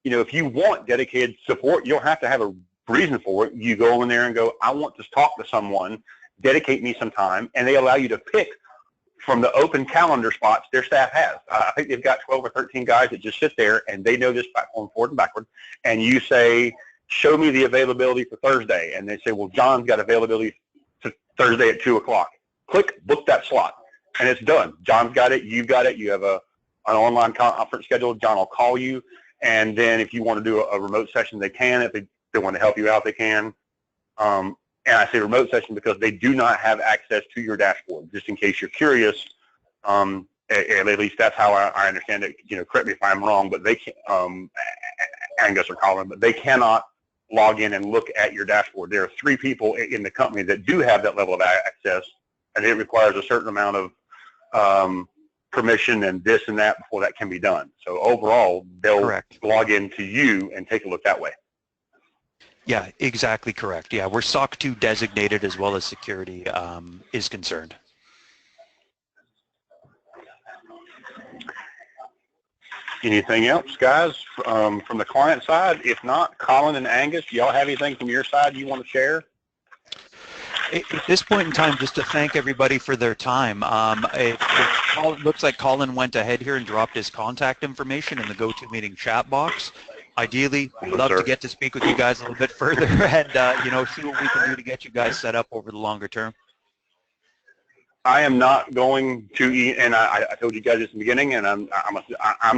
if you want dedicated support, you don't have to have a reason for it. You go in there and go, I want to talk to someone, dedicate me some time, and they allow you to pick from the open calendar spots their staff has. I think they've got 12 or 13 guys that just sit there, and they know this platform forward and backward, and you say, show me the availability for Thursday, and they say, well, John's got availability for Thursday at 2 o'clock. Click, book that slot, and it's done. John's got it, you've got it, you have an online conference scheduled. John will call you, and then if you want to do a remote session, they can. If they want to help you out, they can. And I say remote session because they do not have access to your dashboard, just in case you're curious. At least that's how I understand it. Correct me if I'm wrong, but they can, Angus or Colin, but they cannot log in and look at your dashboard. There are 3 people in the company that do have that level of access, and it requires a certain amount of permission and this and that before that can be done. So overall, they'll Correct. log into you and take a look that way. Yeah, exactly correct. Yeah, we're SOC 2 designated as well as security is concerned. Anything else, guys, from the client side? If not, Colin and Angus, y'all have anything from your side you want to share? At this point in time, just to thank everybody for their time. It looks like Colin went ahead here and dropped his contact information in the GoToMeeting chat box. Ideally, we'd love to get to speak with you guys a little bit further and, see what we can do to get you guys set up over the longer term. I am not going to, and I told you guys this in the beginning, and I'm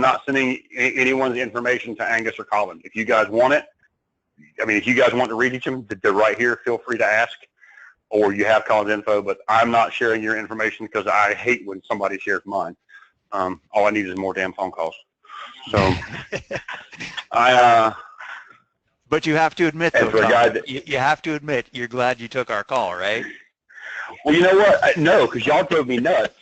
not sending anyone's information to Angus or Colin. If you guys want it, if you guys want to reach them, they're right here. Feel free to ask, or you have Colin's info, but I'm not sharing your information because I hate when somebody shares mine. All I need is more damn phone calls. So but you have to admit, though, Tom, you have to admit you're glad you took our call, right? Well, you know what? No, because y'all drove me nuts.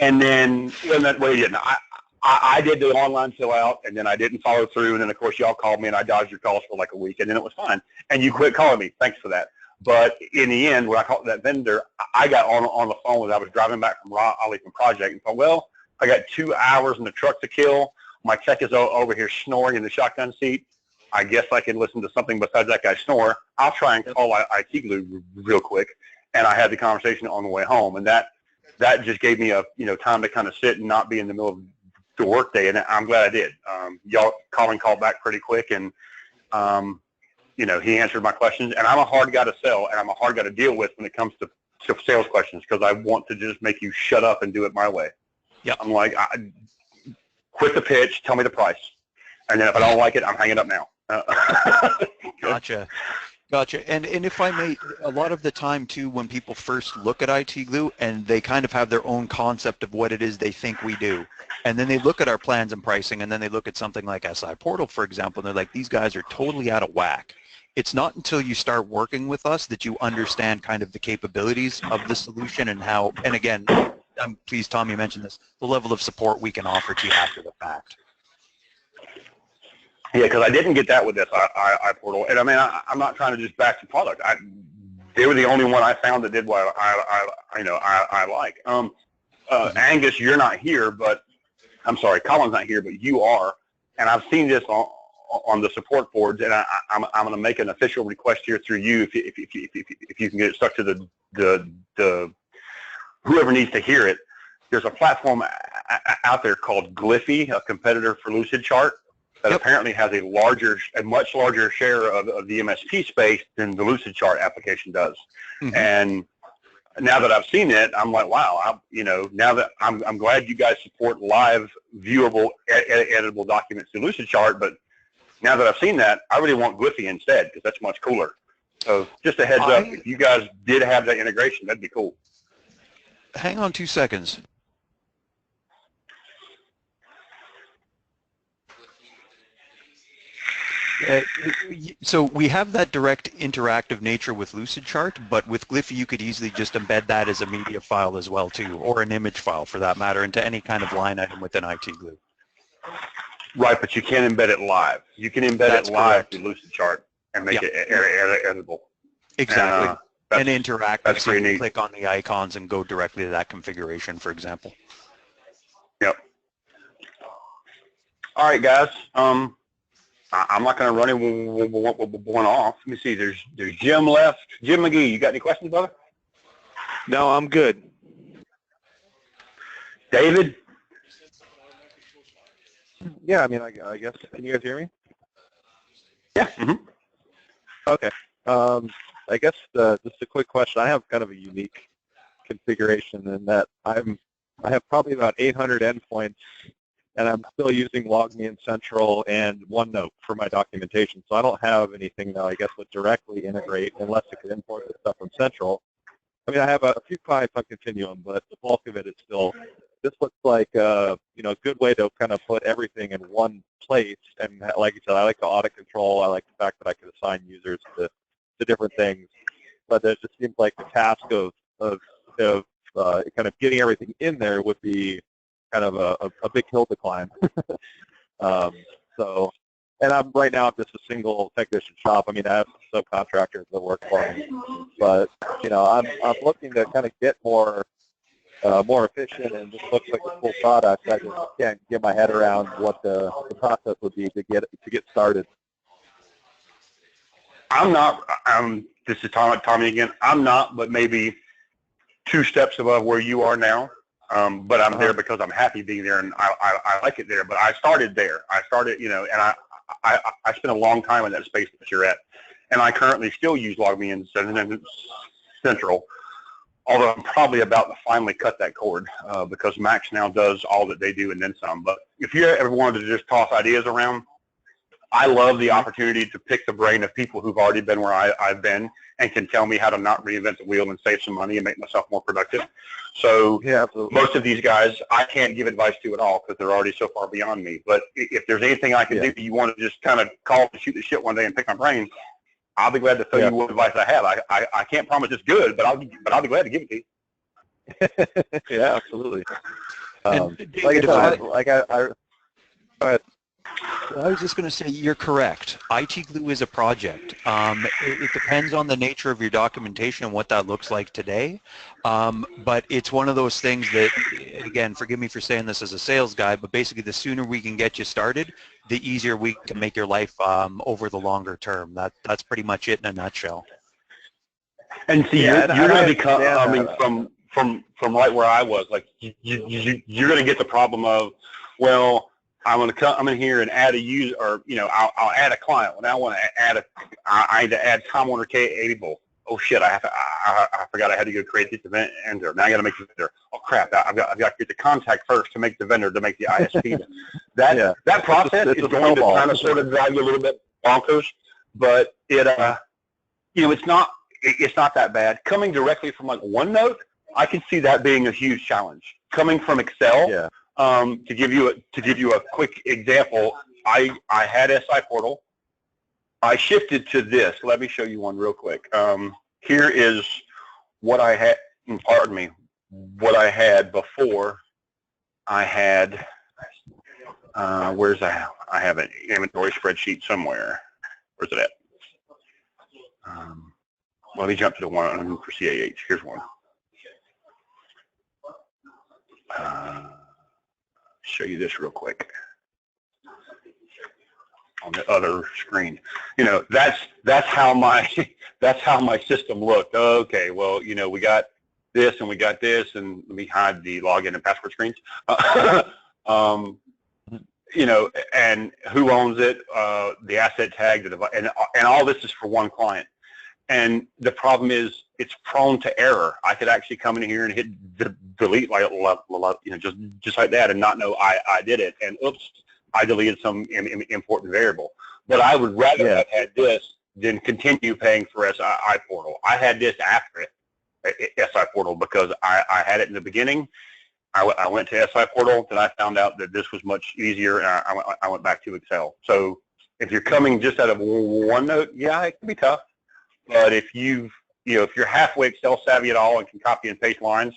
And then, I did the online fill out, and then I didn't follow through. And then, of course, y'all called me, and I dodged your calls for like a week, and then it was fine. And you quit calling me. Thanks for that. But in the end, when I called that vendor, I got on the phone when I was driving back from Raleigh from Project and thought, well, I got 2 hours in the truck to kill. My tech is over here snoring in the shotgun seat. I guess I can listen to something besides that guy snore. I'll try and call IT Glue real quick. And I had the conversation on the way home, and that just gave me time to kind of sit and not be in the middle of the workday, and I'm glad I did. Colin called back pretty quick, and he answered my questions. And I'm a hard guy to sell, and I'm a hard guy to deal with when it comes to sales questions because I want to just make you shut up and do it my way. Yeah, I'm like, quit the pitch, tell me the price, and then if I don't like it, I'm hanging up now. Gotcha. And if I may, a lot of the time too, when people first look at IT Glue and they kind of have their own concept of what it is they think we do, and then they look at our plans and pricing, and then they look at something like SI Portal, for example, and they're like, these guys are totally out of whack. It's not until you start working with us that you understand kind of the capabilities of the solution and how, and again, please, Tom, you mentioned this, the level of support we can offer to you after the fact. Yeah, because I didn't get that with this iPortal, and I'm not trying to just bash the product. They were the only one I found that did what I like. Angus, you're not here, but I'm sorry, Colin's not here, but you are, and I've seen this on the support boards, and I'm going to make an official request here through you if you can get it stuck to the whoever needs to hear it. There's a platform out there called Gliffy, a competitor for Lucidchart, that apparently has a much larger share of the MSP space than the Lucidchart application does. Mm-hmm. And now that I've seen it, I'm like, wow, now that I'm glad you guys support live viewable editable documents in Lucidchart, but now that I've seen that, I really want Gliffy instead because that's much cooler. So just a heads up, if you guys did have that integration, that'd be cool. Hang on 2 seconds. So we have that direct interactive nature with Lucidchart, but with Gliffy you could easily just embed that as a media file as well too, or an image file for that matter, into any kind of line item within IT Glue. Right, but you can't embed it live. You can embed it live through Lucidchart and make it editable. Exactly. And interactive, that's so you pretty neat. click on the icons and go directly to that configuration, for example. Yep. All right, guys. I'm not going to run one off. Let me see. There's Jim left. Jim McGee, you got any questions, brother? No, I'm good. David? Yeah, I mean, I guess, can you guys hear me? Yeah. Mm-hmm. Okay. I guess just a quick question. I have kind of a unique configuration in that I have probably about 800 endpoints, and I'm still using LogMeIn Central and OneNote for my documentation. So I don't have anything that I guess would directly integrate unless it could import the stuff from Central. I mean, I have a few clients on Continuum, but the bulk of it is still. This looks like a good way to kind of put everything in one place. And like you said, I like the audit control. I like the fact that I can assign users to different things. But it just seems like the task of kind of getting everything in there would be kind of a big hill to climb. And I'm right now just a single technician shop. I mean, I have subcontractors that work for me, but I'm looking to kind of get more efficient, and this looks like a cool product. I just can't get my head around what the process would be to get started. I'm not. This is Tommy again. I'm not, but maybe 2 steps above where you are now. But I'm there because I'm happy being there, and I like it there. But I started there. I started, and I spent a long time in that space that you're at, and I currently still use LogMeIn Central. Although I'm probably about to finally cut that cord because Max now does all that they do and then some. But if you ever wanted to just toss ideas around, I love the opportunity to pick the brain of people who've already been where I've been and can tell me how to not reinvent the wheel and save some money and make myself more productive. So yeah, absolutely. Most of these guys I can't give advice to at all because they're already so far beyond me. But if there's anything I can do, you want to just kind of call and shoot the shit one day and pick my brain, I'll be glad to tell you what advice I have. I can't promise it's good, but I'll be glad to give it to you. Yeah, absolutely. Like go ahead. I was just going to say you're correct. IT Glue is a project. It depends on the nature of your documentation and what that looks like today. But it's one of those things that, again, forgive me for saying this as a sales guy, but basically the sooner we can get you started, the easier we can make your life over the longer term. That's pretty much it in a nutshell. And see, you're going to be coming from right where I was. Like you're going to get the problem of, well, I'm going to come in here and add a user, or I'll add a client. Well, now I want to add I need to add Time Warner Cable. Oh shit! I forgot I had to go create this event vendor. Now I got to make the vendor. Oh crap! I've got to get the contact first to make the vendor to make the ISP. That process is going to kind of sort of drive you a little bit bonkers, but it's not that bad. Coming directly from like OneNote, I can see that being a huge challenge. Coming from Excel. Yeah. To give you a quick example, I had SI Portal. I shifted to this. Let me show you one real quick. Here is what I had. Pardon me. What I had before. I had. Where's that? I have an inventory spreadsheet somewhere. Where's it at? Let me jump to the one for CAH. Here's one. Show you this real quick on the other screen. That's how my system looked. Okay, well, we got this and we got this, and let me hide the login and password screens. And who owns it, the asset tag, and all this is for one client. And the problem is it's prone to error. I could actually come in here and hit delete like just like that and not know I did it. And oops, I deleted some important variable. But I would rather have had this than continue paying for SI Portal. I had this after it, SI Portal, because I had it in the beginning. I went to SI Portal, then I found out that this was much easier, and I went back to Excel. So if you're coming just out of OneNote, yeah, it can be tough. But if if you're halfway Excel savvy at all and can copy and paste lines,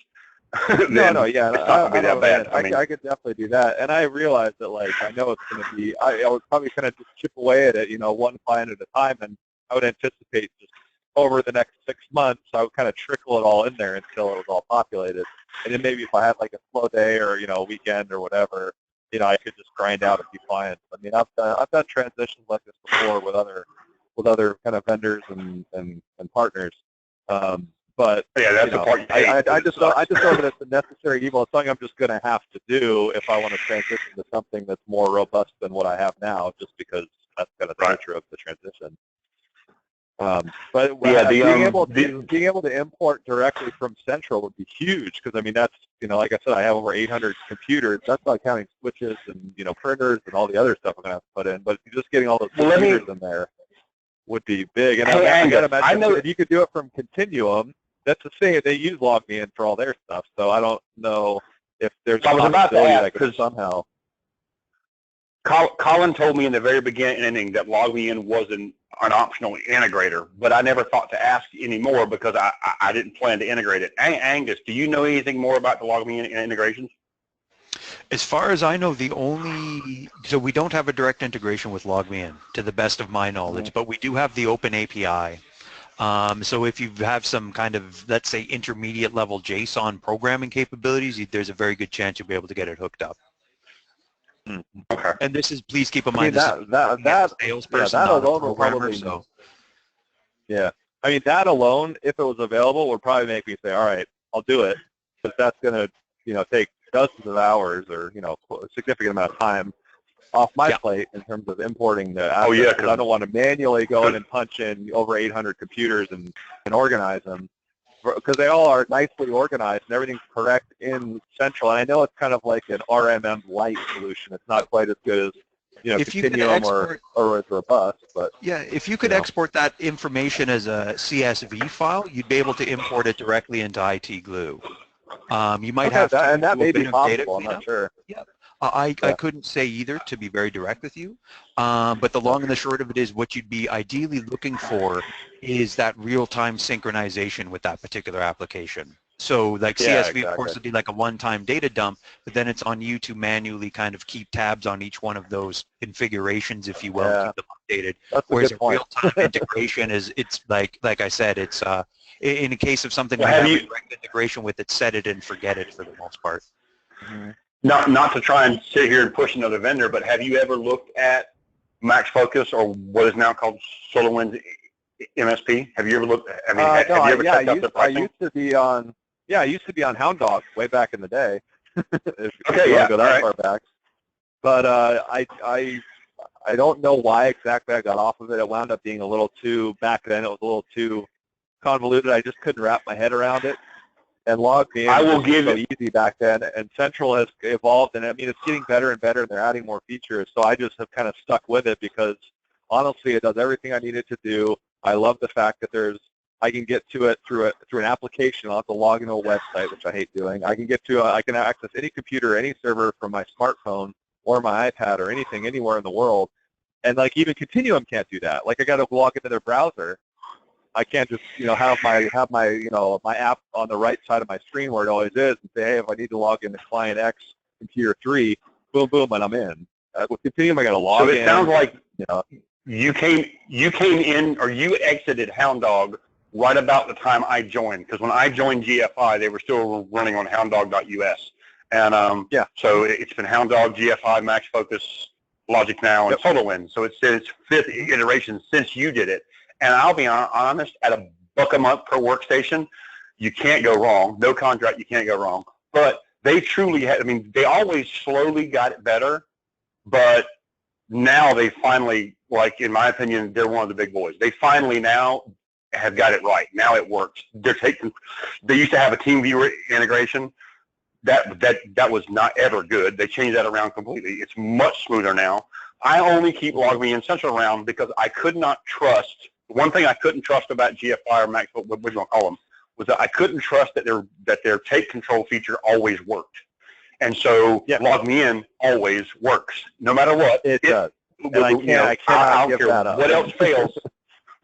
then it's not going to be that bad. I could definitely do that. And I realized that, like, I know it's going to be, I would probably kind of just chip away at it, one client at a time, and I would anticipate just over the next 6 months, I would kind of trickle it all in there until it was all populated. And then maybe if I had like a slow day or, a weekend or whatever, I could just grind out a few clients. I mean, I've done transitions like this before with other kind of vendors and partners. But yeah, that's the part. I just know that it's a necessary evil. It's something I'm just going to have to do if I want to transition to something that's more robust than what I have now, just because that's kind of the nature of the transition. But yeah, being able to import directly from Central would be huge, because I mean that's like I said, I have over 800 computers. That's not counting switches and printers and all the other stuff I'm gonna have to put in. But just getting all those computers in there would be big. And I gotta imagine if you could do it from Continuum, that's the same. They use LogMeIn for all their stuff, so I don't know if there's a possibility that I could somehow. Colin told me in the very beginning that LogMeIn was an optional integrator, but I never thought to ask anymore because I didn't plan to integrate it. Angus, do you know anything more about the LogMeIn integrations? As far as I know, so we don't have a direct integration with LogMeIn, to the best of my knowledge, but we do have the open API. So if you have some kind of, let's say, intermediate level JSON programming capabilities, there's a very good chance you'll be able to get it hooked up. Okay. And this is, please keep in mind, that salesperson, that not a alone programmer, probably, so. Yeah. I mean, that alone, if it was available, would probably make me say, all right, I'll do it. But that's going to, take dozens of hours or, a significant amount of time off my plate in terms of importing the assets. Oh, yeah. Because I don't want to manually go in and punch in over 800 computers and organize them, because they all are nicely organized and everything's correct in Central. And I know it's kind of like an RMM light solution. It's not quite as good as if Continuum or as robust, but yeah, if you could export that information as a CSV file, you'd be able to import it directly into IT Glue. You might have to and that may be possible. I'm not sure. Yeah. I couldn't say either, to be very direct with you, but the long and the short of it is what you'd be ideally looking for is that real-time synchronization with that particular application. So like CSV, of course, would be like a one-time data dump, but then it's on you to manually kind of keep tabs on each one of those configurations, if you will, keep them updated. Whereas a real-time integration it's like I said, it's in a case of something you have a direct integration with it, set it and forget it for the most part. Mm-hmm. Not to try and sit here and push another vendor, but have you ever looked at Max Focus or what is now called SolarWinds MSP? Have you ever looked? I mean, have you ever checked out the pricing? I used to be on Hound Dog way back in the day. If okay, you want to go that far back. But I don't know why exactly I got off of it. It wound up being a little too, back then it was a little too convoluted. I just couldn't wrap my head around it. And LogMeIn was so easy back then, and Central has evolved, and I mean it's getting better and better, and they're adding more features. So I just have kind of stuck with it because honestly, it does everything I need it to do. I love the fact that I can get to it through an application. I'll have to log into a website, which I hate doing. I can I can access any computer, any server from my smartphone or my iPad or anything anywhere in the world. And like even Continuum can't do that. Like I got to log into their browser. I can't just have my my app on the right side of my screen where it always is and say, hey, if I need to log into client X, computer 3, boom, boom, and I'm in. With Continuum, I got to log in. So it sounds like you came in or you exited Hound Dog right about the time I joined, because when I joined GFI, they were still running on hounddog.us. And so it's been Hound Dog, GFI, Max Focus, Logic Now, and SolarWinds. So it's its 5th iteration since you did it. And I'll be honest, at $1 a month per workstation, you can't go wrong. No contract, you can't go wrong. But they truly had, I mean, they always slowly got it better, but now they finally, like in my opinion, they're one of the big boys. They finally now have got it right. Now it works. They used to have a TeamViewer integration. That was not ever good. They changed that around completely. It's much smoother now. I only keep LogMeIn Central around because I could not trust. One thing I couldn't trust about GFI or Max, what do you want to call them, was that I couldn't trust that their take control feature always worked. And so LogMeIn always works, no matter what. It does. And I cannot give that up. What else fails?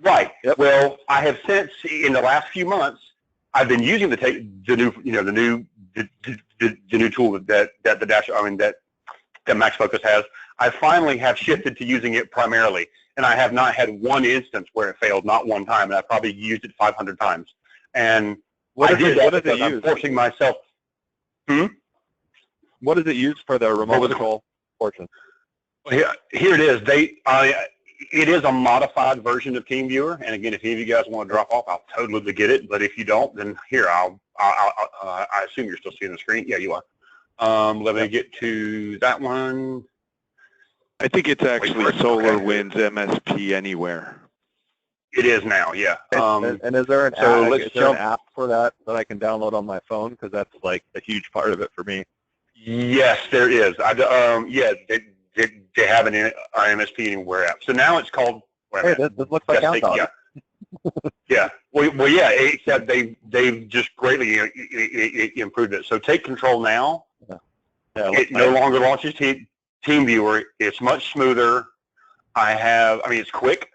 Right. Yep. Well, I have since, in the last few months, I've been using the new tool that Max Focus has. I finally have shifted to using it primarily, and I have not had one instance where it failed, not one time, and I've probably used it 500 times. And I did that because I'm forcing myself. What does it use for the remote control portion? Here it is. It is a modified version of TeamViewer, and again, if any of you guys want to drop off, I'll totally get it. But if you don't, then here I assume you're still seeing the screen. Yeah, you are. Let me get to that one. I think it's actually SolarWinds MSP Anywhere. It is now, yeah. And is there an app for that I can download on my phone? Because that's like a huge part of it for me. Yes, there is. They have an MSP Anywhere app. So now it's called. Hey, this looks like Outdog. Yeah. Yeah. Well, yeah. Except they've just greatly improved it. So Take Control now. Yeah, it no longer launches TeamViewer. It's much smoother. It's quick.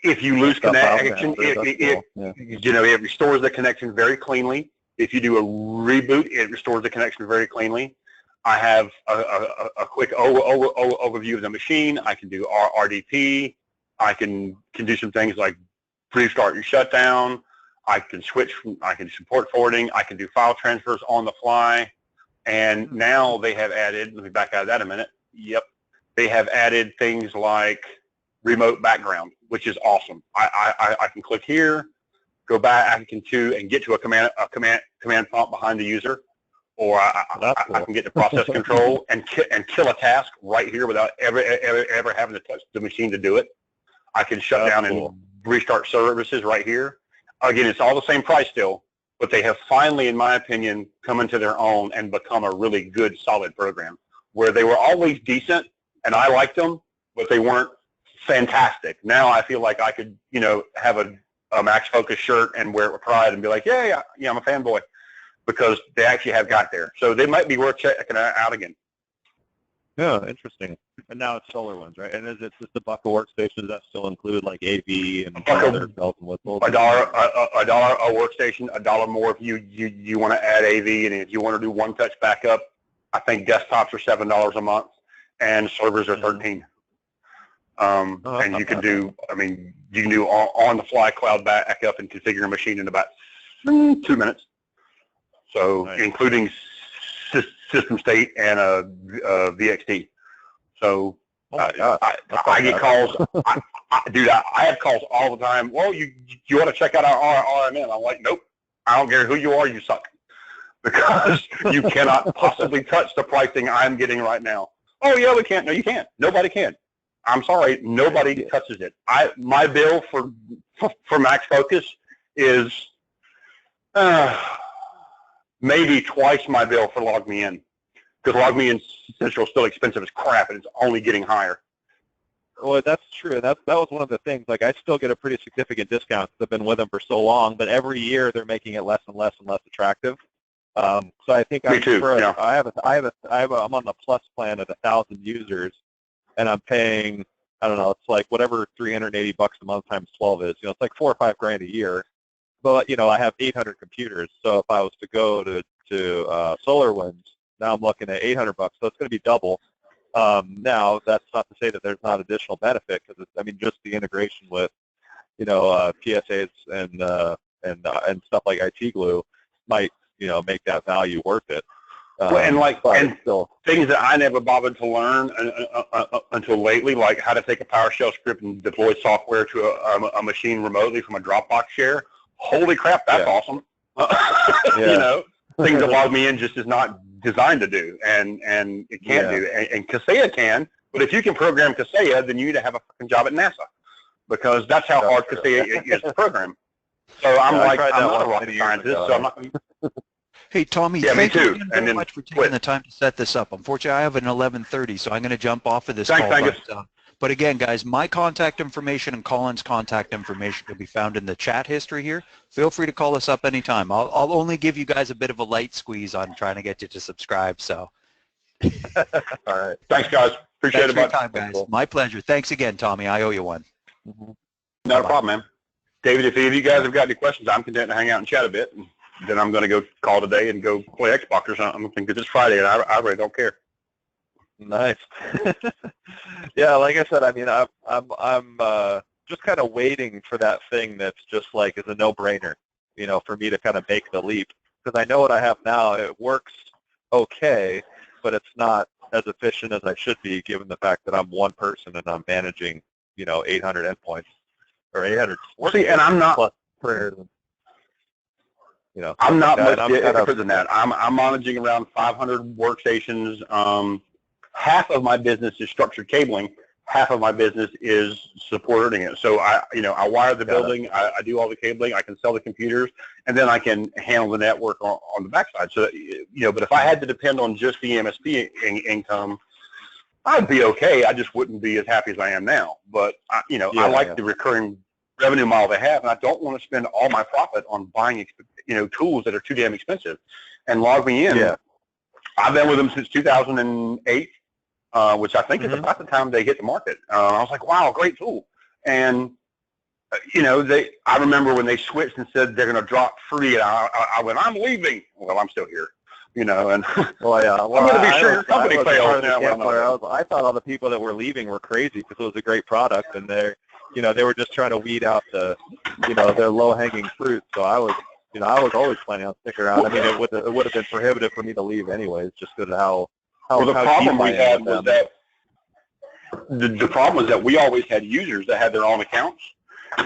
If you lose connection, it restores the connection very cleanly. If you do a reboot, it restores the connection very cleanly. I have a quick overview of the machine. I can do RDP. I can do some things like restart and shutdown. I can support forwarding. I can do file transfers on the fly. And now they have added, let me back out of that a minute. Yep. They have added things like remote background, which is awesome. I can click here, go back and get to a command prompt behind the user, or I can get to process control and kill a task right here without ever having to touch the machine to do it. I can shut down and restart services right here. Again, it's all the same price still, but they have finally, in my opinion, come into their own and become a really good, solid program, where they were always decent, and I liked them, but they weren't fantastic. Now I feel like I could, have a Max Focus shirt and wear it with pride and be like, yeah, I'm a fanboy, because they actually have got there. So they might be worth checking out again. Yeah, interesting. And now it's SolarWinds, right? And is it just the Bucka workstation? Does that still include like AV and other bells and whistles? $1 a workstation, $1 more if you want to add AV, and if you want to do one-touch backup, I think desktops are $7 a month, and servers are $13. And you can do, on-the-fly cloud backup and configure a machine in about 2 minutes. So including system state and a VXT. So I get calls. I have calls all the time. Well, you want to check out our RMN? I'm like, nope. I don't care who you are. You suck, because you cannot possibly touch the pricing I'm getting right now. Oh yeah, we can't. No, you can't. Nobody can. I'm sorry. Nobody touches it. My bill for Max Focus is maybe twice my bill for LogMeIn, because LogMeIn Central is still expensive as crap, and it's only getting higher. Well, that's true. That was one of the things. Like, I still get a pretty significant discount because I've been with them for so long, but every year they're making it less and less and less attractive. So I think I'm on the plus plan at 1,000 users, and I'm paying, I don't know, it's like whatever $380 a month times 12 is. It's like $4 or $5 grand a year. But I have 800 computers, so if I was to go to SolarWinds, now I'm looking at $800, so it's going to be double. Now that's not to say that there's not additional benefit, because just the integration with PSAs and stuff like IT Glue might make that value worth it. Things that I never bothered to learn until lately, like how to take a PowerShell script and deploy software to a machine remotely from a Dropbox share. Holy crap, that's awesome. Things that LogMeIn just is not designed to do, and it can't do. And Kaseya can, but if you can program Kaseya, then you need to have a fucking job at NASA, because that's how hard Kaseya is to program. So I'm I'm not a rocket scientist, so I'm not. Hey, Tommy, yeah, thank you very much for taking the time to set this up. Unfortunately, I have an 11:30, so I'm going to jump off of this call. But again, guys, my contact information and Colin's contact information can be found in the chat history here. Feel free to call us up anytime. I'll only give you guys a bit of a light squeeze on trying to get you to subscribe. So, all right. Thanks, guys. Appreciate it. Thanks for your time, guys. Cool. My pleasure. Thanks again, Tommy. I owe you one. Not a problem, man. David, if any of you guys have got any questions, I'm content to hang out and chat a bit. And then I'm going to go call today and go play Xbox or something because it's Friday and I really don't care. Nice. Yeah, like I said, I mean, I'm just kind of waiting for that thing that's just like is a no-brainer, you know, for me to kind of make the leap, because I know what I have now. It works okay, but it's not as efficient as I should be, given the fact that I'm one person and I'm managing, you know, 800 endpoints or 800. See, and I'm not. Plus prayers and, you know, I'm not much different than that. I'm managing around 500 workstations. Half of my business is structured cabling. Half of my business is supporting it. So I wire the building. I do all the cabling. I can sell the computers, and then I can handle the network on the backside. So but if I had to depend on just the MSP income, I'd be okay. I just wouldn't be as happy as I am now. But I like the recurring revenue model they have, and I don't want to spend all my profit on buying tools that are too damn expensive. And LogMeIn. Yeah. I've been with them since 2008. Which I think is about the time they hit the market. I was like, wow, great tool. And, I remember when they switched and said they're going to drop free, and I went, I'm leaving. Well, I'm still here, and well, yeah. Well, I'm going to be sure your company fails. I thought all the people that were leaving were crazy because it was a great product, and they were just trying to weed out the, their low-hanging fruit. So I was always planning on sticking around. I mean, it would have been prohibitive for me to leave anyways, just because of how the problem we had was that the problem was that we always had users that had their own accounts,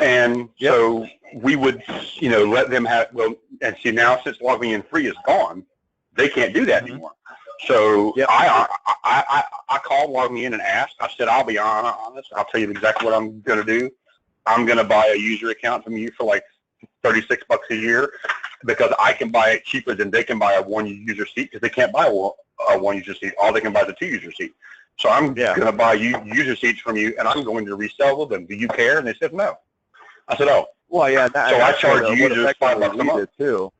and so we would let them have and see now since LogMeIn Free is gone, they can't do that anymore. So I called LogMeIn and asked. I said, I'll be honest. I'll tell you exactly what I'm going to do. I'm going to buy a user account from you for like $36 a year because I can buy it cheaper than they can buy a one-user seat because they can't buy a one-user seat. All they can buy is a two-user seat. So I'm going to buy user seats from you, and I'm going to resell them. Do you care? And they said no. I said, oh. Well, yeah. So I charge users $5 a month too.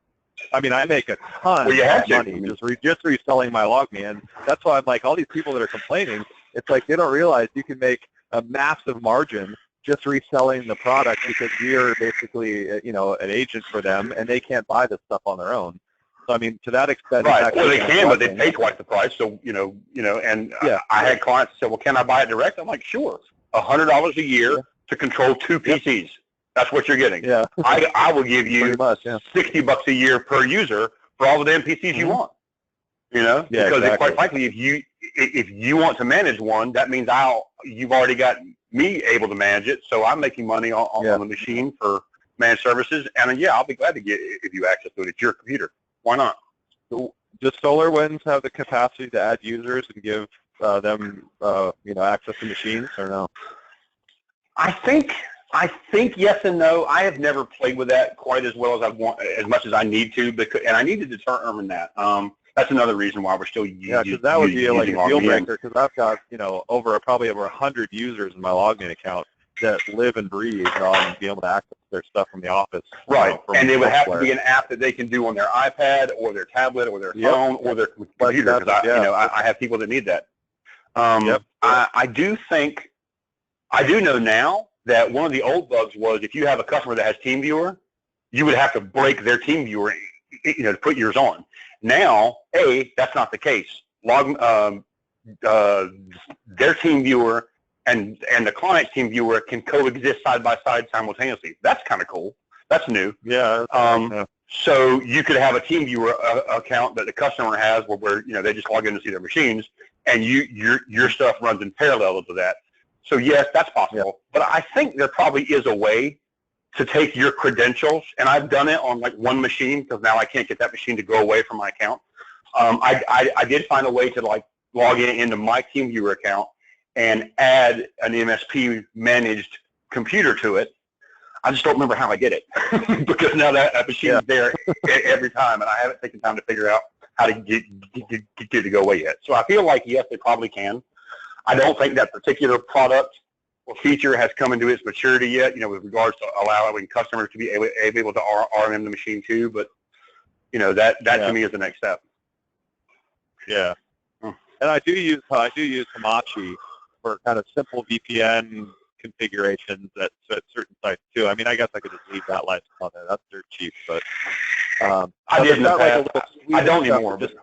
I mean, I make a ton of money just reselling my LogMeIn. That's why I'm like, all these people that are complaining, it's like they don't realize you can make a massive margin just reselling the product because you're basically, an agent for them, and they can't buy this stuff on their own. So I mean, to that extent, right? Well, they can, but they pay twice the price. So and I had clients say, "Well, can I buy it direct?" I'm like, "Sure, $100 a year to control 2 PCs. That's what you're getting. Yeah, I will give you $60 a year per user for all the damn PCs you want. Because quite frankly, if you want to manage one, that means you've already got me able to manage it. So I'm making money on the machine for managed services, and I'll be glad to give you access to it. It's your computer. Why not? Does SolarWinds have the capacity to add users and give them, access to machines, or no? I think yes and no. I have never played with that quite as well as as much as I need to, and I need to determine that. That's another reason why we're still using. Because that would be like a deal breaker. Because I've got probably over 100 users in my LogMeIn account that live and breathe on being able to access their stuff from the office. Right, and it would have to be an app that they can do on their iPad or their tablet or their phone or their computer. Because I have people that need that. I do know now that one of the old bugs was if you have a customer that has TeamViewer, you would have to break their TeamViewer, to put yours on. Now, that's not the case. Their TeamViewer and the client TeamViewer can coexist side by side simultaneously. That's kind of cool. That's new. Yeah. So you could have a TeamViewer account that the customer has where they just log in to see their machines, and your stuff runs in parallel to that. So yes, that's possible. But I think there probably is a way to take your credentials, and I've done it on like one machine because now I can't get that machine to go away from my account. I did find a way to like log into my TeamViewer account and add an MSP managed computer to it. I just don't remember how I did it because now that machine's there every time, and I haven't taken time to figure out how to get it to go away yet. So I feel like, yes, they probably can. I don't think that particular product or feature has come into its maturity yet, with regards to allowing customers to be able to RMM the machine too, but, that to me is the next step. Yeah. And I do use Hamachi for kind of simple VPN configurations at certain sites too. I mean, I guess I could just leave that license on there. That's dirt cheap, but I did not like I don't anymore. Just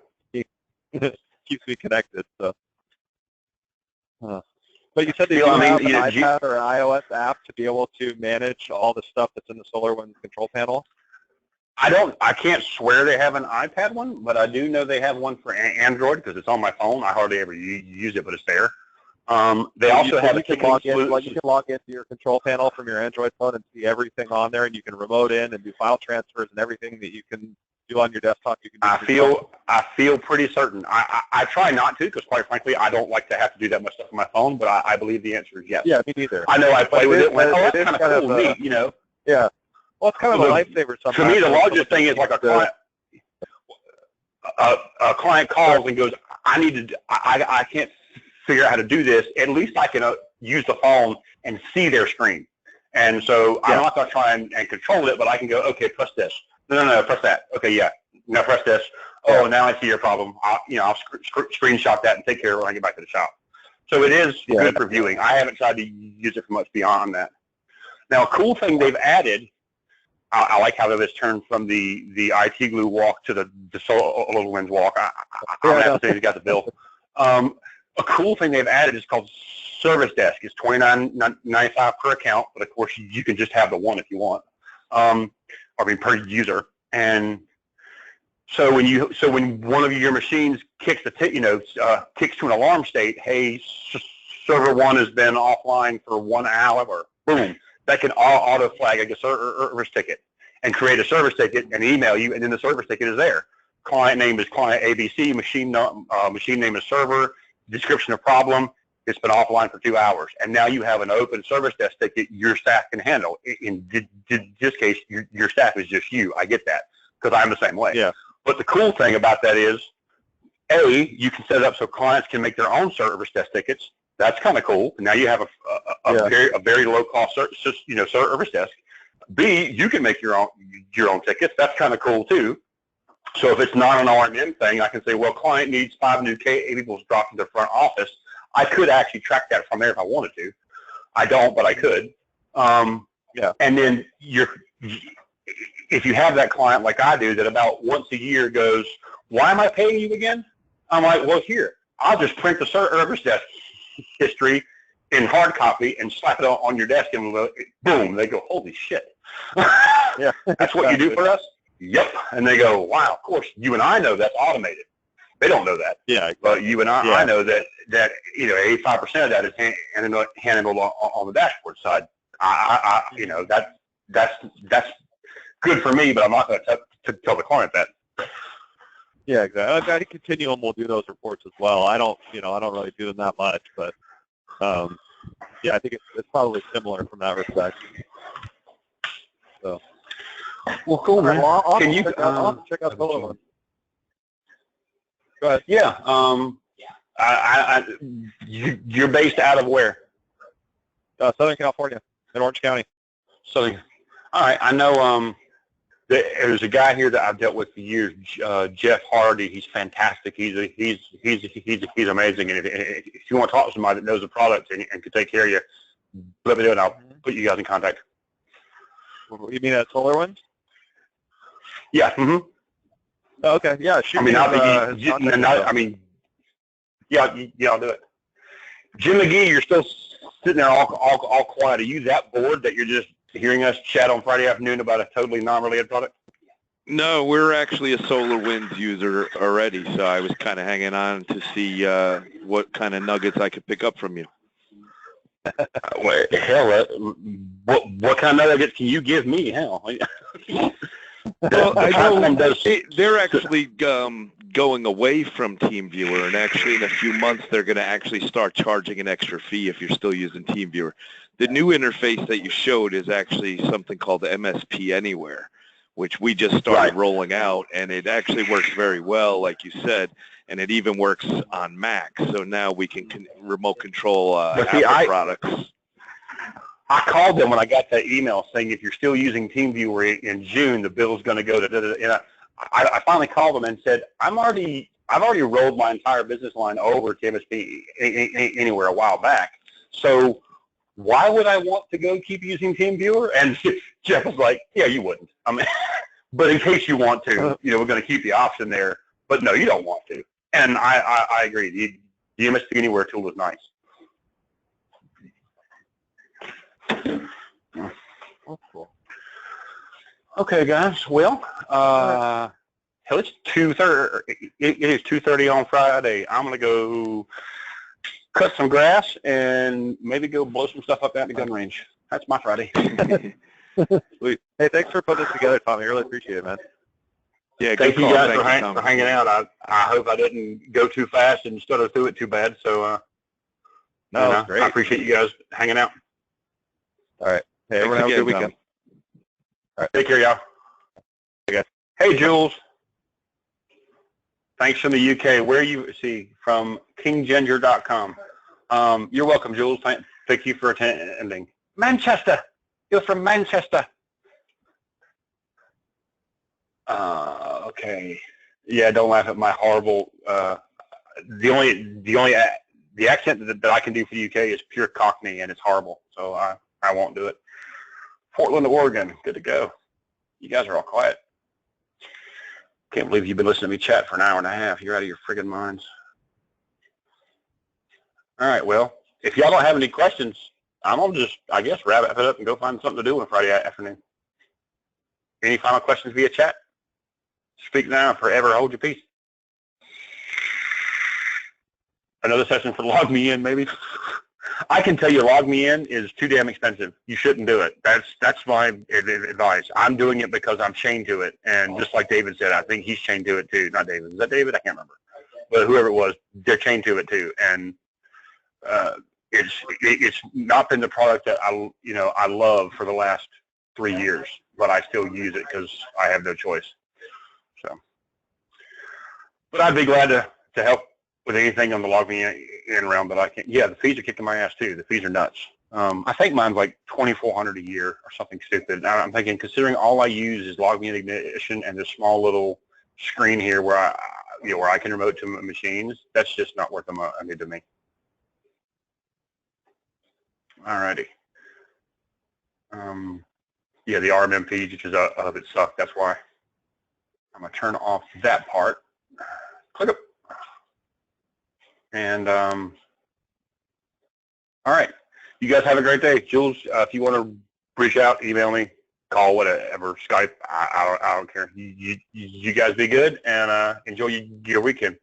keeps me connected. So, but you said that you have an iPad or an iOS app to be able to manage all the stuff that's in the SolarWinds control panel. I can't swear they have an iPad one, but I do know they have one for Android because it's on my phone. I hardly ever use it, but it's there. They also have a ticketing solution. You can log into your control panel from your Android phone and see everything on there, and you can remote in and do file transfers and everything that you can do on your desktop. You can do I feel pretty certain. I try not to because, quite frankly, I don't like to have to do that much stuff on my phone, but I believe the answer is yes. Yeah, me neither. I know I play with it. That's kind of cool, neat, Yeah. Well, it's kind of a lifesaver sometimes. To me, the largest thing is like a client calls and goes, I can't figure out how to do this. At least I can use the phone and see their screen. And so I'm not going to try and control it, but I can go, okay, press this. No, press that. Okay, yeah. Now press this. Oh, now I see your problem. I'll screenshot that and take care of it when I get back to the shop. So it is good for viewing. I haven't tried to use it for much beyond that. Now, a cool thing they've added, I like how this turned from the IT glue walk to the SolarWinds walk. I'm going to have to say they got the bill. A cool thing they've added is called Service Desk. It's $29.95 per account, but of course you can just have the one if you want, per user. And so when one of your machines kicks kicks to an alarm state, hey, server one has been offline for 1 hour, boom, that can auto flag a service ticket and create a service ticket and email you, and then the service ticket is there. Client name is client ABC, machine name is server. Description of problem, it's been offline for 2 hours. And now you have an open service desk ticket your staff can handle. In this case, your staff is just you. I get that because I'm the same way. Yeah. But the cool thing about that is, you can set it up so clients can make their own service desk tickets. That's kind of cool. Now you have a very low cost service desk. B, you can make your own tickets. That's kind of cool too. So if it's not an RMM thing, I can say, well, client needs 5 new cables dropped into the front office. I could actually track that from there if I wanted to. I don't, but I could. And then if you have that client like I do that about once a year goes, why am I paying you again? I'm like, well, here, I'll just print the service desk history in hard copy and slap it on your desk and boom, they go, holy shit. That's what you do for us? Yep. And they go, wow, of course, you and I know that's automated. They don't know that. Yeah. But you and I know that 85% of that is handled on the dashboard side. That's good for me, but I'm not going to tell the client that. Yeah, exactly. I think Continuum will do those reports as well. I don't really do them that much, but I think it's probably similar from that respect. So. Well, cool, man. Well, Can you check out SolarWinds? Go ahead. Yeah. You're based out of where? Southern California, in Orange County. Southern. All right. I know. There's a guy here that I've dealt with for years, Jeff Hardy. He's fantastic. He's amazing. And if you want to talk to somebody that knows the product and can take care of you, let me know, and I'll put you guys in contact. You mean at SolarWinds? Yeah. Mm-hmm. Oh, okay. Yeah. Shoot me. I'll do it. Jim McGee, you're still sitting there all quiet. Are you that bored that you're just hearing us chat on Friday afternoon about a totally non-related product? No, we're actually a SolarWinds user already, so I was kind of hanging on to see what kind of nuggets I could pick up from you. Well, hell, what kind of nuggets can you give me? Hell. Well, I know they're actually going away from TeamViewer, and actually in a few months they're going to actually start charging an extra fee if you're still using TeamViewer. The new interface that you showed is actually something called the MSP Anywhere, which we just started rolling out, and it actually works very well, like you said, and it even works on Mac. So now we can remote control Apple products. I called them when I got that email saying if you're still using TeamViewer in June, the bill's going to go to. And I finally called them and said, I've already rolled my entire business line over to MSP Anywhere a while back. So why would I want to go keep using TeamViewer? And Jeff was like, yeah, you wouldn't. I mean, but in case you want to, we're going to keep the option there. But no, you don't want to. And I agree. The MSP Anywhere tool was nice. Oh, cool. Okay, guys. Well, hell, it's 2:30. It is 2:30 on Friday. I'm gonna go cut some grass and maybe go blow some stuff up at the gun range. That's my Friday. Sweet. Hey, thanks for putting this together, Tommy. I really appreciate it, man. Yeah, thank you guys for hanging out. I hope I didn't go too fast and stutter through it too bad. So, no, that's great. I appreciate you guys hanging out. All right. Hey, everyone, have a good weekend. All right. Take care, y'all. Hey, Jules. Thanks from the UK. Where are you? See, from kingginger.com. You're welcome, Jules. Thank you for attending. Manchester. You're from Manchester. Okay. Yeah, don't laugh at my horrible. The accent that I can do for the UK is pure Cockney, and it's horrible. So I won't do it. Portland, Oregon. Good to go. You guys are all quiet. Can't believe you've been listening to me chat for an hour and a half. You're out of your friggin' minds. All right, well, if y'all don't have any questions, I'm going to just, I guess, wrap it up and go find something to do on Friday afternoon. Any final questions via chat? Speak now, forever hold your peace. Another session for log me in, maybe? I can tell you log me in is too damn expensive. You shouldn't do it. That's my advice. I'm doing it because I'm chained to it. And just like David said, I think he's chained to it too. Not David. Is that David? I can't remember. But whoever it was, they're chained to it too. And it's not been the product that I love for the last 3 years, but I still use it because I have no choice. So, but I'd be glad to help with anything on the log me in realm that I can. Yeah, the fees are kicking my ass too. The fees are nuts. I think mine's like $2,400 a year or something stupid. I'm thinking, considering all I use is log me in ignition and this small little screen here where I can remote to machines, that's just not worth a money to me. Alrighty. Yeah, the RMM feeds, which is of it suck. That's why I'm gonna turn off that part. Click it. And all right, you guys have a great day. Jules, if you want to reach out, email me, call, whatever, Skype, I don't care. You guys be good and enjoy your weekend.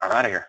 I'm out of here.